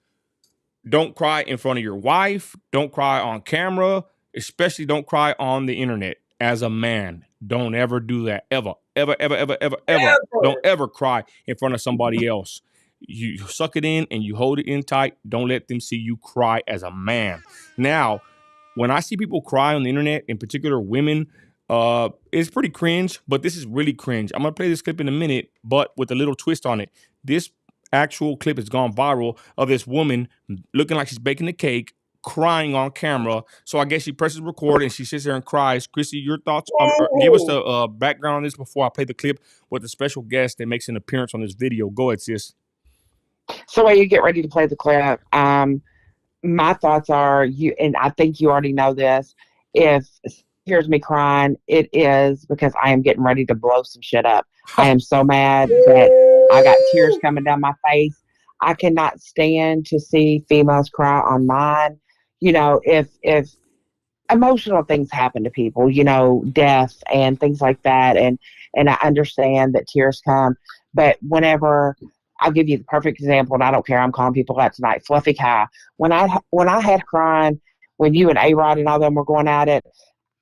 Don't cry in front of your wife. Don't cry on camera. Especially don't cry on the internet. As a man, don't ever do that. Ever, ever, ever, ever, ever, ever. Don't ever cry in front of somebody else. You suck it in and you hold it in tight. Don't let them see you cry as a man. Now, when I see people cry on the internet, in particular women, it's pretty cringe, but this is really cringe. I'm going to play this clip in a minute, but with a little twist on it. This actual clip has gone viral of this woman looking like she's baking a cake, crying on camera. So I guess she presses record and she sits there and cries. Chrissy, your thoughts? Give us the background on this before I play the clip with the special guest that makes an appearance on this video. Go ahead, sis. So while you get ready to play the clip, my thoughts are and I think you already know this. If hears me crying, it is because I am getting ready to blow some shit up. I am so mad that I got tears coming down my face. I cannot stand to see females cry on mine. If emotional things happen to people, death and things like that, and I understand that tears come, but whenever I'll give you the perfect example, and I don't care, I'm calling people out tonight. Fluffy Kai, when I had crying when you and A Rod and all them were going at it,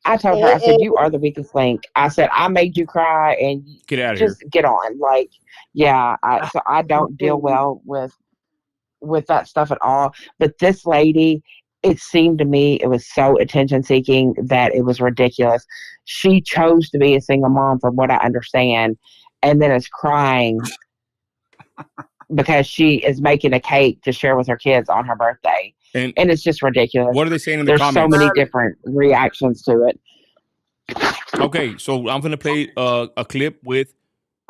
I told her, I said, you are the weakest link. I said, I made you cry and Get out of just here. get on. Like, yeah, so I don't deal well with that stuff at all. But this lady, it seemed to me it was so attention seeking that it was ridiculous. She chose to be a single mom from what I understand, and then is crying because she is making a cake to share with her kids on her birthday. And And it's just ridiculous. what are they saying in the There's so comments? many different reactions to it. Okay, so I'm going to play a clip with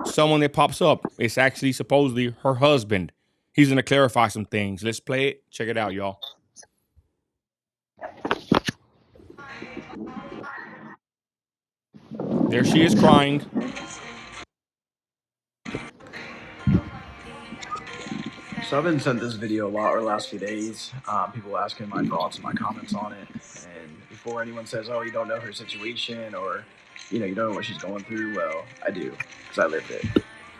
someone that pops up. It's actually supposedly her husband. He's going to clarify some things. Let's play it. Check it out, y'all. There she is crying. So I've been sent this video a lot over the last few days. People asking my thoughts and my comments on it. And before anyone says, "Oh, you don't know her situation," or you don't know what she's going through, well, I do, because I lived it.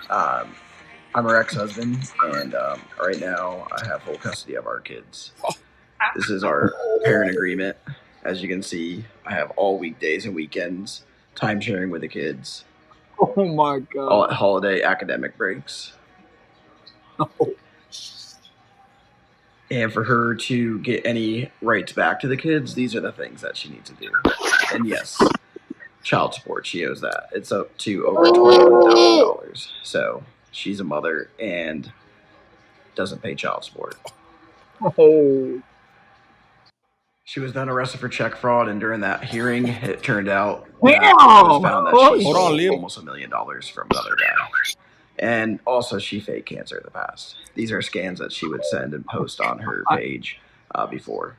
I'm her ex-husband, and right now I have full custody of our kids. This is our parent agreement. As you can see, I have all weekdays and weekends, time sharing with the kids, Oh my god. all holiday academic breaks. And for her to get any rights back to the kids, these are the things that she needs to do. And yes, child support, she owes that. It's up to over $21,000. So she's a mother and doesn't pay child support. Oh. She was then arrested for check fraud, and during that hearing, it turned out Damn! it was found that she Hold on, stole Liv. almost $1 million from another guy. And also, she faked cancer in the past. These are scans that she would send and post on her page before.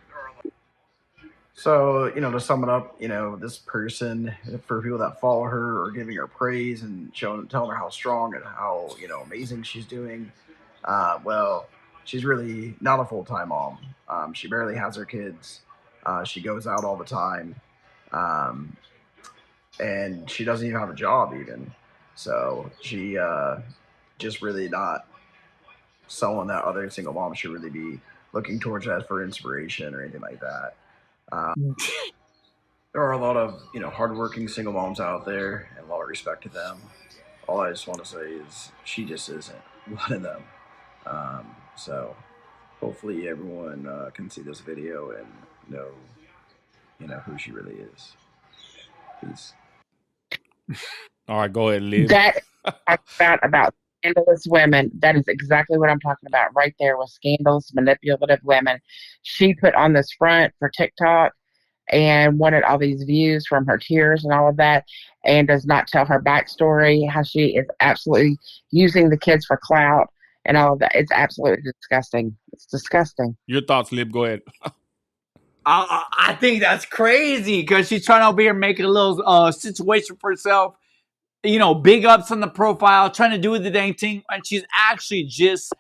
So, to sum it up, this person, for people that follow her, are giving her praise and telling her how strong and how, amazing she's doing. Well, she's really not a full-time mom. She barely has her kids. She goes out all the time. And she doesn't even have a job even. So she just really not someone that other single moms should really be looking towards as for inspiration or anything like that. There are a lot of hardworking single moms out there, and a lot of respect to them. All I just want to say is she just isn't one of them. So hopefully everyone can see this video and know who she really is. Peace. All right, go ahead, Liv. That about scandalous women. That is exactly what I'm talking about right there with scandalous, manipulative women. She put on this front for TikTok and wanted all these views from her tears and all of that, and does not tell her backstory, how she is absolutely using the kids for clout and all of that. It's absolutely disgusting. It's disgusting. Your thoughts, Liv. Go ahead. I think that's crazy because she's trying to over here make a little situation for herself. Big ups on the profile, trying to do the dang thing, and she's actually just,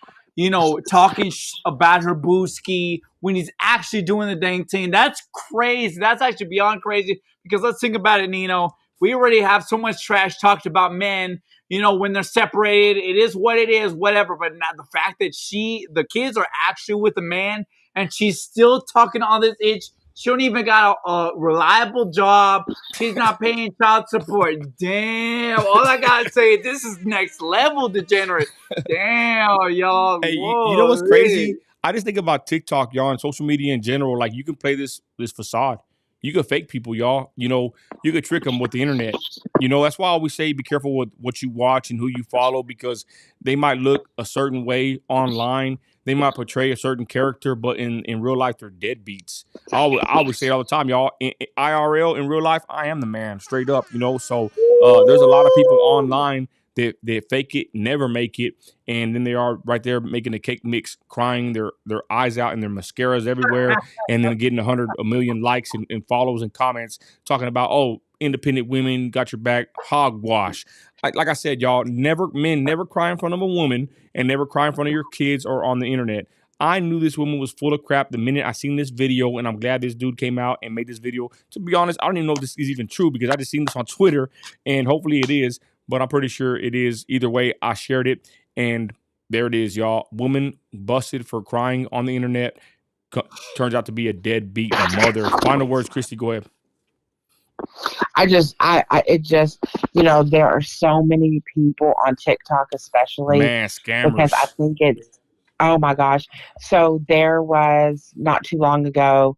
talking about her booski when he's actually doing the dang thing. That's crazy. That's actually beyond crazy because let's think about it, Nino. We already have so much trash talked about men, when they're separated. It is what it is, whatever. But now the fact that the kids are actually with a man and she's still talking all this itch. She don't even got a reliable job. She's not paying child support. Damn. All I got to say is this is next level degenerate. Damn, y'all. Hey, Whoa, you know what's crazy? really? I just think about TikTok, y'all, and social media in general. Like, you can play this facade. You can fake people, y'all. You could trick them with the internet. That's why I always say be careful with what you watch and who you follow, because they might look a certain way online. They might portray a certain character, but in real life, they're deadbeats. I always say it all the time, y'all. In IRL, in real life, I am the man, straight up, So there's a lot of people online that fake it, never make it, and then they are right there making a cake mix, crying their eyes out and their mascaras everywhere, and then getting a million likes and follows and comments talking about, oh, independent women got your back, hogwash. Like I said, y'all, men never cry in front of a woman and never cry in front of your kids or on the internet. I knew this woman was full of crap the minute I seen this video, and I'm glad this dude came out and made this video. To be honest, I don't even know if this is even true because I just seen this on Twitter, and hopefully it is, but I'm pretty sure it is. Either way, I shared it, and there it is, y'all. Woman busted for crying on the internet. Turns out to be a deadbeat mother. Final words, Christi, go ahead. It just, there are so many people on TikTok, especially. Man, scammers. Because I think it's, oh my gosh. So there was not too long ago,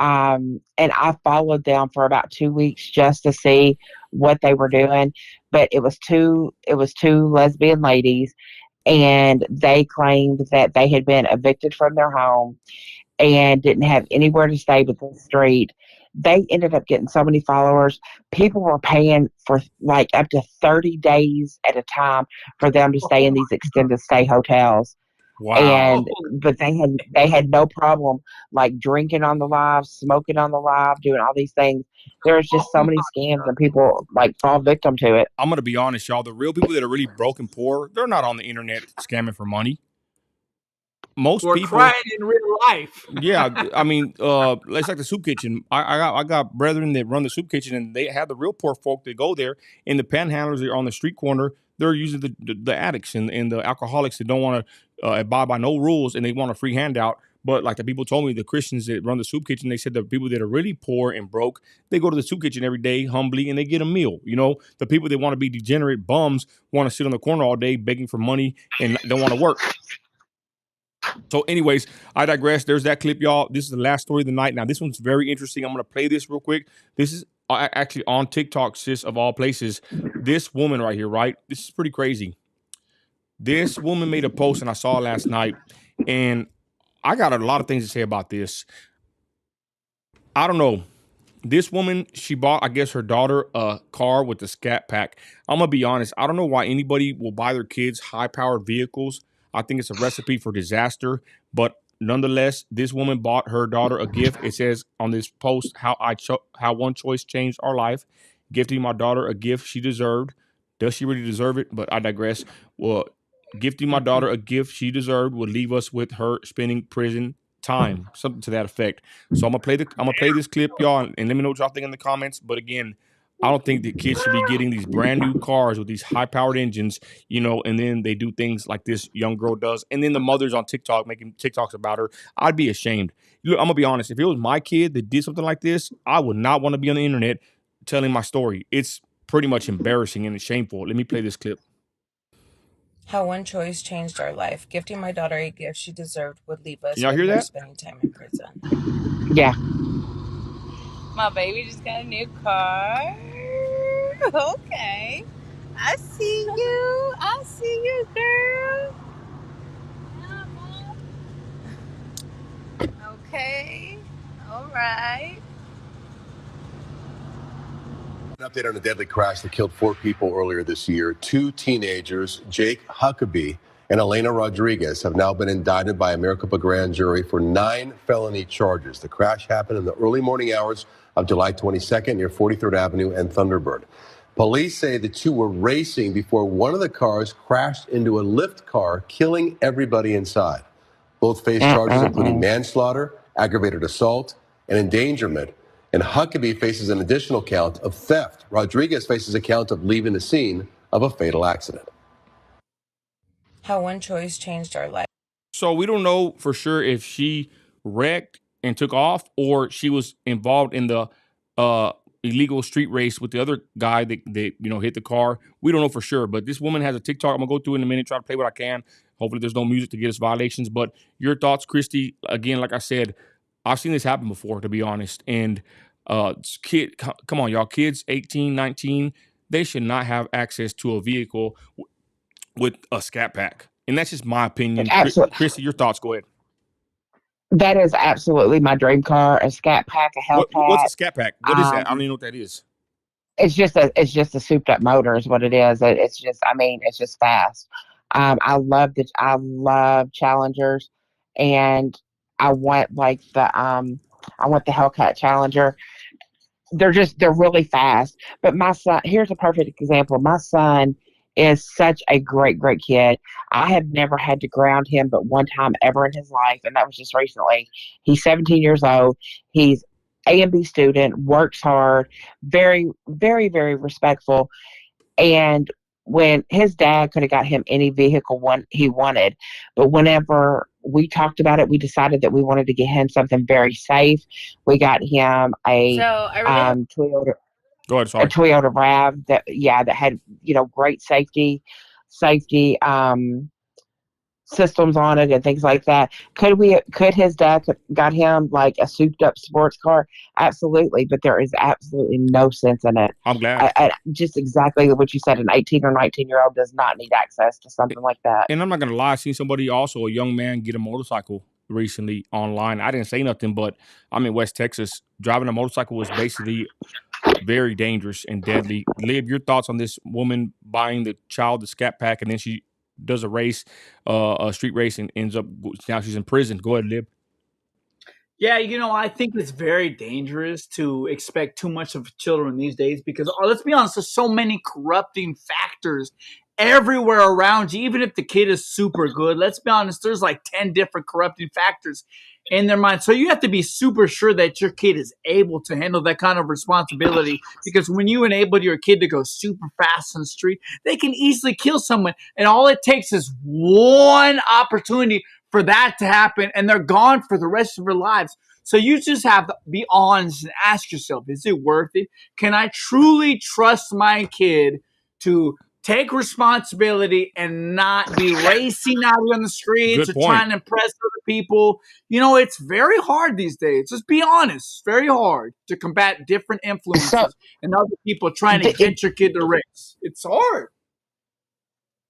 and I followed them for about 2 weeks just to see what they were doing. But it was two lesbian ladies, and they claimed that they had been evicted from their home and didn't have anywhere to stay but the street. They ended up getting so many followers. People were paying for like up to 30 days at a time for them to stay in these extended stay hotels. Wow. And but they had no problem like drinking on the live, smoking on the live, doing all these things. There's just so Oh many my scams God. and people like fall victim to it. I'm gonna be honest, y'all. The real people that are really broke and poor, they're not on the internet scamming for money. Most We're people, crying in real life. yeah. I mean, it's like the soup kitchen. I got brethren that run the soup kitchen, and they have the real poor folk that go there. And the panhandlers that are on the street corner, they're usually the addicts and the alcoholics that don't want to abide by no rules, and they want a free handout. But like the people told me, the Christians that run the soup kitchen, they said the people that are really poor and broke, they go to the soup kitchen every day humbly and they get a meal. You know, the people that want to be degenerate bums want to sit on the corner all day begging for money and don't want to work. So, anyways, I digress. There's that clip, y'all. This is the last story of the night. Now, this one's very interesting. I'm going to play this real quick. This is actually on TikTok, sis, of all places. This woman right here, right? This is pretty crazy. This woman made a post, and I saw it last night, and I got a lot of things to say about this. I don't know. This woman, she bought, I guess, her daughter a car with the Scat Pack. I'm going to be honest. I don't know why anybody will buy their kids high-powered vehicles. I think it's a recipe for disaster. But nonetheless, this woman bought her daughter a gift. It says on this post, how one choice changed our life. Gifting my daughter a gift she deserved. Does she really deserve it? But I digress. Well, gifting my daughter a gift she deserved would leave us with her spending prison time, something to that effect. So I'm gonna play this clip, y'all, and let me know what y'all think in the comments. But again, I don't think that kids should be getting these brand new cars with these high powered engines, you know, and then they do things like this young girl does, and then the mothers on TikTok making TikToks about her. I'd be ashamed. Look, I'm gonna be honest. If it was my kid that did something like this, I would not want to be on the internet telling my story. It's pretty much embarrassing and shameful. Let me play this clip. How one choice changed our life. Gifting my daughter a gift she deserved would leave us Can y'all with hear her that? spending time in prison. Yeah. My baby just got a new car. Okay. I see you. I see you, girl. Okay. All right. An update on a deadly crash that killed 4 people earlier this year. 2 teenagers, Jake Huckabee and Elena Rodriguez, have now been indicted by a Maricopa grand jury for 9 felony charges. The crash happened in the early morning hours of July 22nd near 43rd Avenue and Thunderbird. Police say the 2 were racing before one of the cars crashed into a Lyft car, killing everybody inside. Both face charges including manslaughter, aggravated assault, and endangerment. And Huckabee faces an additional count of theft. Rodriguez faces a count of leaving the scene of a fatal accident. How one choice changed our life. So we don't know for sure if she wrecked and took off or she was involved in the illegal street race with the other guy that hit the car. We don't know for sure. But this woman has a TikTok. I'm gonna go through in a minute, try to play what I can. Hopefully there's no music to get us violations. But your thoughts, Christy? Again, like I said, I've seen this happen before, to be honest. And come on, y'all. Kids 18, 19, they should not have access to a vehicle with a Scat Pack. And that's just my opinion. Absolutely. Christy, your thoughts. Go ahead. That is absolutely my dream car, a Scat Pack, a What's a Hellcat. Scat Pack? What is that? I don't even know what that is. It's just a souped up motor is what it is. It's just fast. I love Challengers, and I want the Hellcat Challenger. They're really fast. But my son, here's a perfect example. My son is such a great kid. I have never had to ground him but one time ever in his life, and that was just recently. He's 17 years old. He's A&B student, works hard, very, very, very respectful. And when his dad could have got him any vehicle he wanted, but whenever we talked about it, we decided that we wanted to get him something very safe. We got him a Toyota. Go ahead, sorry. A Toyota RAV that had great safety systems on it and things like that. Could his dad got him like a souped up sports car? Absolutely, but there is absolutely no sense in it. I'm glad. Just exactly what you said. An 18 or 19-year-old does not need access to something like that. And I'm not gonna lie, I seen somebody also, a young man, get a motorcycle recently online. I didn't say nothing, but I'm in West Texas. Driving a motorcycle was basically very dangerous and deadly. Lib, your thoughts on this woman buying the child the Scat Pack and then she does a street race, and ends up now she's in prison. Go ahead, Lib. Yeah, I think it's very dangerous to expect too much of children these days because, let's be honest, there's so many corrupting factors everywhere around you. Even if the kid is super good, let's be honest, there's like 10 different corrupting factors in their mind. So you have to be super sure that your kid is able to handle that kind of responsibility because when you enable your kid to go super fast on the street, they can easily kill someone. And all it takes is one opportunity for that to happen, and they're gone for the rest of their lives. So you just have to be honest and ask yourself, is it worth it? Can I truly trust my kid to take responsibility and not be racing out on the streets Good or trying to impress other people? It's very hard these days. Just be honest. It's very hard to combat different influences and other people trying to get your kid to race. It's hard.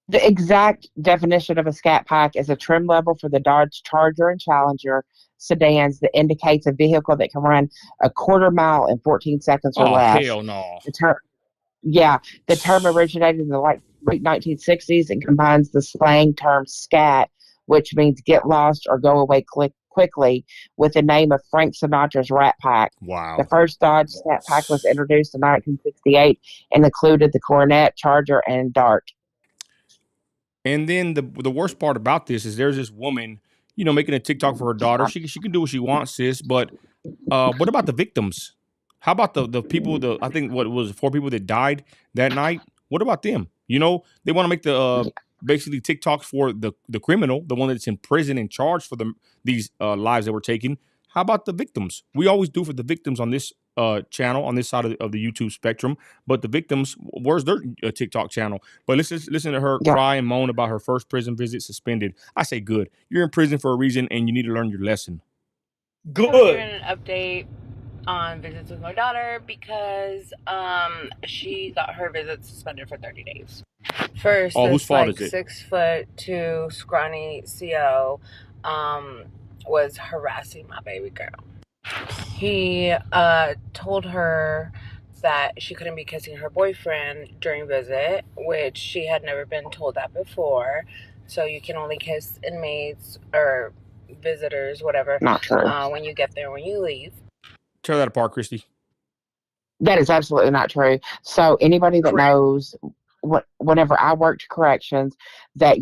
The exact definition of a Scat Pack is a trim level for the Dodge Charger and Challenger sedans that indicates a vehicle that can run a quarter mile in 14 seconds or less. Hell no. The term originated in the late 1960s and combines the slang term scat, which means get lost or go away quickly, with the name of Frank Sinatra's Rat Pack. Wow. The first Dodge Scat Pack was introduced in 1968 and included the Coronet, Charger, and Dart. And then the worst part about this is there's this woman, making a TikTok for her daughter. She can do what she wants, sis. But what about the victims? How about the people? I think what was 4 people that died that night. What about them? They want to make the basically TikToks for the criminal, the one that's in prison and charged for these lives that were taken. How about the victims? We always do for the victims on this channel, on this side of the YouTube spectrum. But the victims, where's their TikTok channel? But let's just listen to her cry and moan about her first prison visit suspended. I say good. You're in prison for a reason, and you need to learn your lesson. Good. I'm giving an update on visits with my daughter because she got her visit suspended for 30 days. First, whose fault is it? 6'2" scrawny CO was harassing my baby girl. He told her that she couldn't be kissing her boyfriend during visit, which she had never been told that before. So you can only kiss inmates or visitors, whatever, not true. When you get there, when you leave. Tear that apart, Christy. That is absolutely not true. So anybody that knows, whenever I worked corrections, that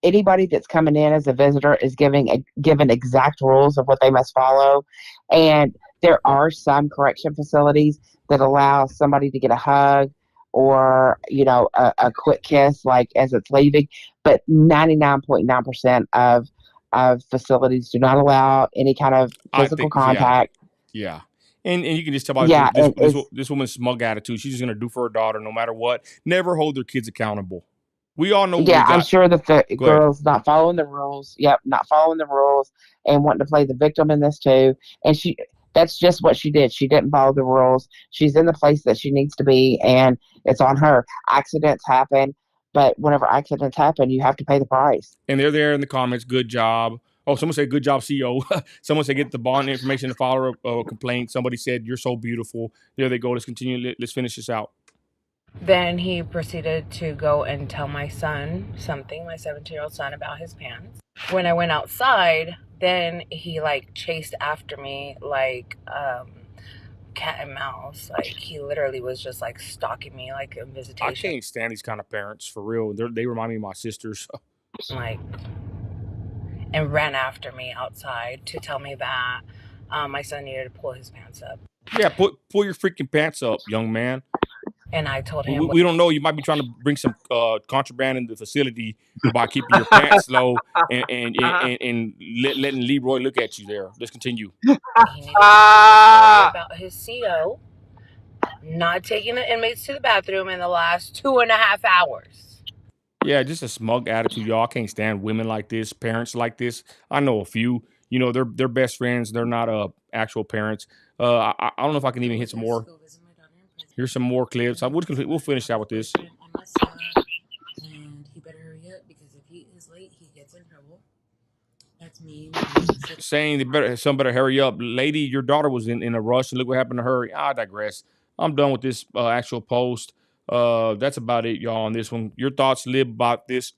anybody that's coming in as a visitor is given exact rules of what they must follow. And there are some correction facilities that allow somebody to get a hug or, a quick kiss, like as it's leaving. But 99.9% of facilities do not allow any kind of physical contact. Yeah. And you can just tell by this woman's smug attitude. She's just going to do for her daughter no matter what. Never hold their kids accountable. We all know. Yeah, I'm sure that the girl's not following the rules. Yep, not following the rules and wanting to play the victim in this too. And that's just what she did. She didn't follow the rules. She's in the place that she needs to be, and it's on her. Accidents happen, but whenever accidents happen, you have to pay the price. And they're there in the comments. Good job. Oh, someone said, good job, CEO. Someone said, get the bond information to file a complaint. Somebody said, you're so beautiful. There they go. Let's continue. Let's finish this out. Then he proceeded to go and tell my son something, my 17-year-old son, about his pants. When I went outside, then he chased after me like cat and mouse. Like he literally was just stalking me like a visitation. I can't stand these kind of parents for real. They remind me of my sisters. And ran after me outside to tell me that my son needed to pull his pants up. Yeah, pull your freaking pants up, young man. And I told him, we don't know. You might be trying to bring some contraband in the facility by keeping your pants low and letting Leroy look at you there. Let's continue. He needed to about his CO not taking the inmates to the bathroom in the last 2.5 hours. Yeah, just a smug attitude, y'all. I can't stand women like this, parents like this. I know a few. They're best friends. They're not actual parents. I don't know if I can even hit some more. Here's some more clips. We'll finish out with this. And he better hurry up because if he is late, he gets in trouble. That's me. Saying some better hurry up. Lady, your daughter was in a rush and look what happened to her. I digress. I'm done with this actual post. That's about it, y'all, on this one. Your thoughts, Lib, about this?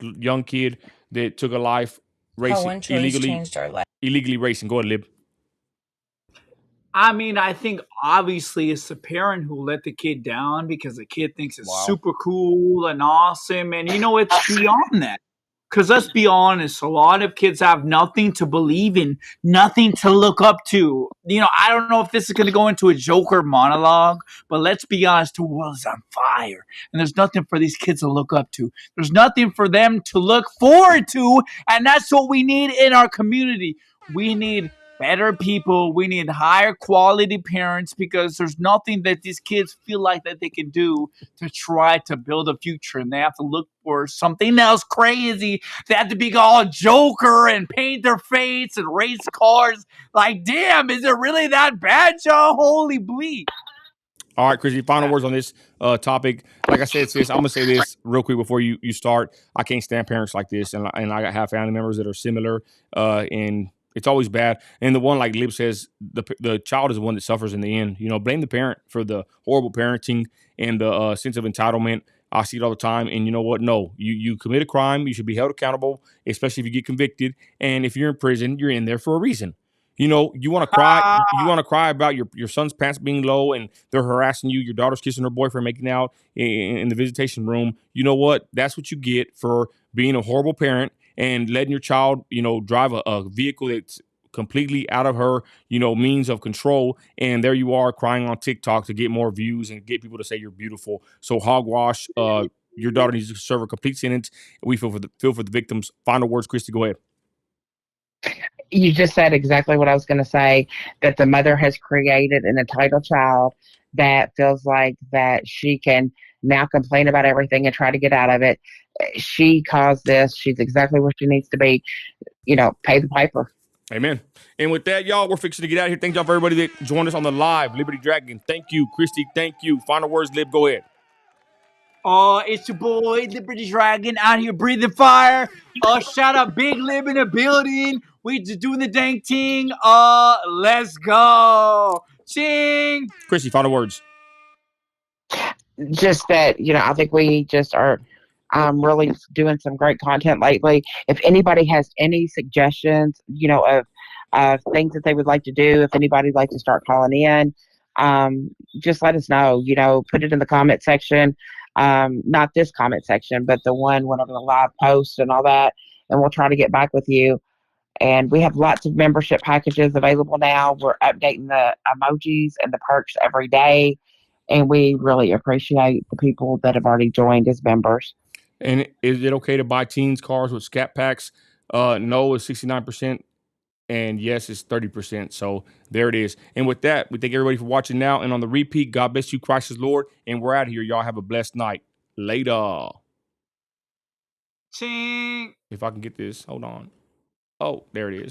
young kid that took a life How racing one choice changed our life. illegally racing. Go ahead, Lib. I mean, I think obviously it's the parent who let the kid down because the kid thinks it's super cool and awesome. And, it's beyond that. Because let's be honest, a lot of kids have nothing to believe in, nothing to look up to. I don't know if this is going to go into a Joker monologue, but let's be honest, the world is on fire. And there's nothing for these kids to look up to. There's nothing for them to look forward to. And that's what we need in our community. We need better people. We need higher quality parents because there's nothing that these kids feel like that they can do to try to build a future. And they have to look for something else crazy. They have to be all Joker and paint their face and race cars. Like, damn, is it really that bad, y'all? Holy bleep. All right, Christi, final words on this topic. Like I said, sis, I'm going to say this real quick before you start. I can't stand parents like this, and I have family members that are similar, and it's always bad. And the one, like Lib says, the child is the one that suffers in the end. Blame the parent for the horrible parenting and the sense of entitlement. I see it all the time. And you know what? No, you commit a crime. You should be held accountable, especially if you get convicted. And if you're in prison, you're in there for a reason. You want to cry. You want to cry about your son's pants being low and they're harassing you. Your daughter's kissing her boyfriend, making out in the visitation room. You know what? That's what you get for being a horrible parent and letting your child, drive a vehicle that's completely out of her, means of control. And there you are crying on TikTok to get more views and get people to say you're beautiful. So hogwash. Your daughter needs to serve a complete sentence. We feel for the victims. Final words, Christi. Go ahead. You just said exactly what I was going to say, that the mother has created an entitled child that feels like that she can now complain about everything and try to get out of it. She caused this. She's exactly where she needs to be. Pay the piper. Amen. And with that, y'all, we're fixing to get out of here. Thank y'all for everybody that joined us on the live. Liberty Dragon, thank you. Christi, thank you. Final words, Lib, go ahead. It's your boy, the British Dragon, out here breathing fire. Shout out Big Lib in the building. We just doing the dang thing. Let's go. Ching. Christi, final words. Just that, I think we just are really doing some great content lately. If anybody has any suggestions, of things that they would like to do, if anybody'd like to start calling in, just let us know. Put it in the comment section. Not this comment section, but the one whenever the live post and all that, and we'll try to get back with you. And we have lots of membership packages available now. We're updating the emojis and the perks every day, and we really appreciate the people that have already joined as members. And is it okay to buy teens cars with Scat packs? No, it's 69%. And yes, it's 30%. So there it is. And with that, we thank everybody for watching now. And on the repeat, God bless you, Christ is Lord. And we're out of here. Y'all have a blessed night. Later. Ching. If I can get this, hold on. Oh, there it is.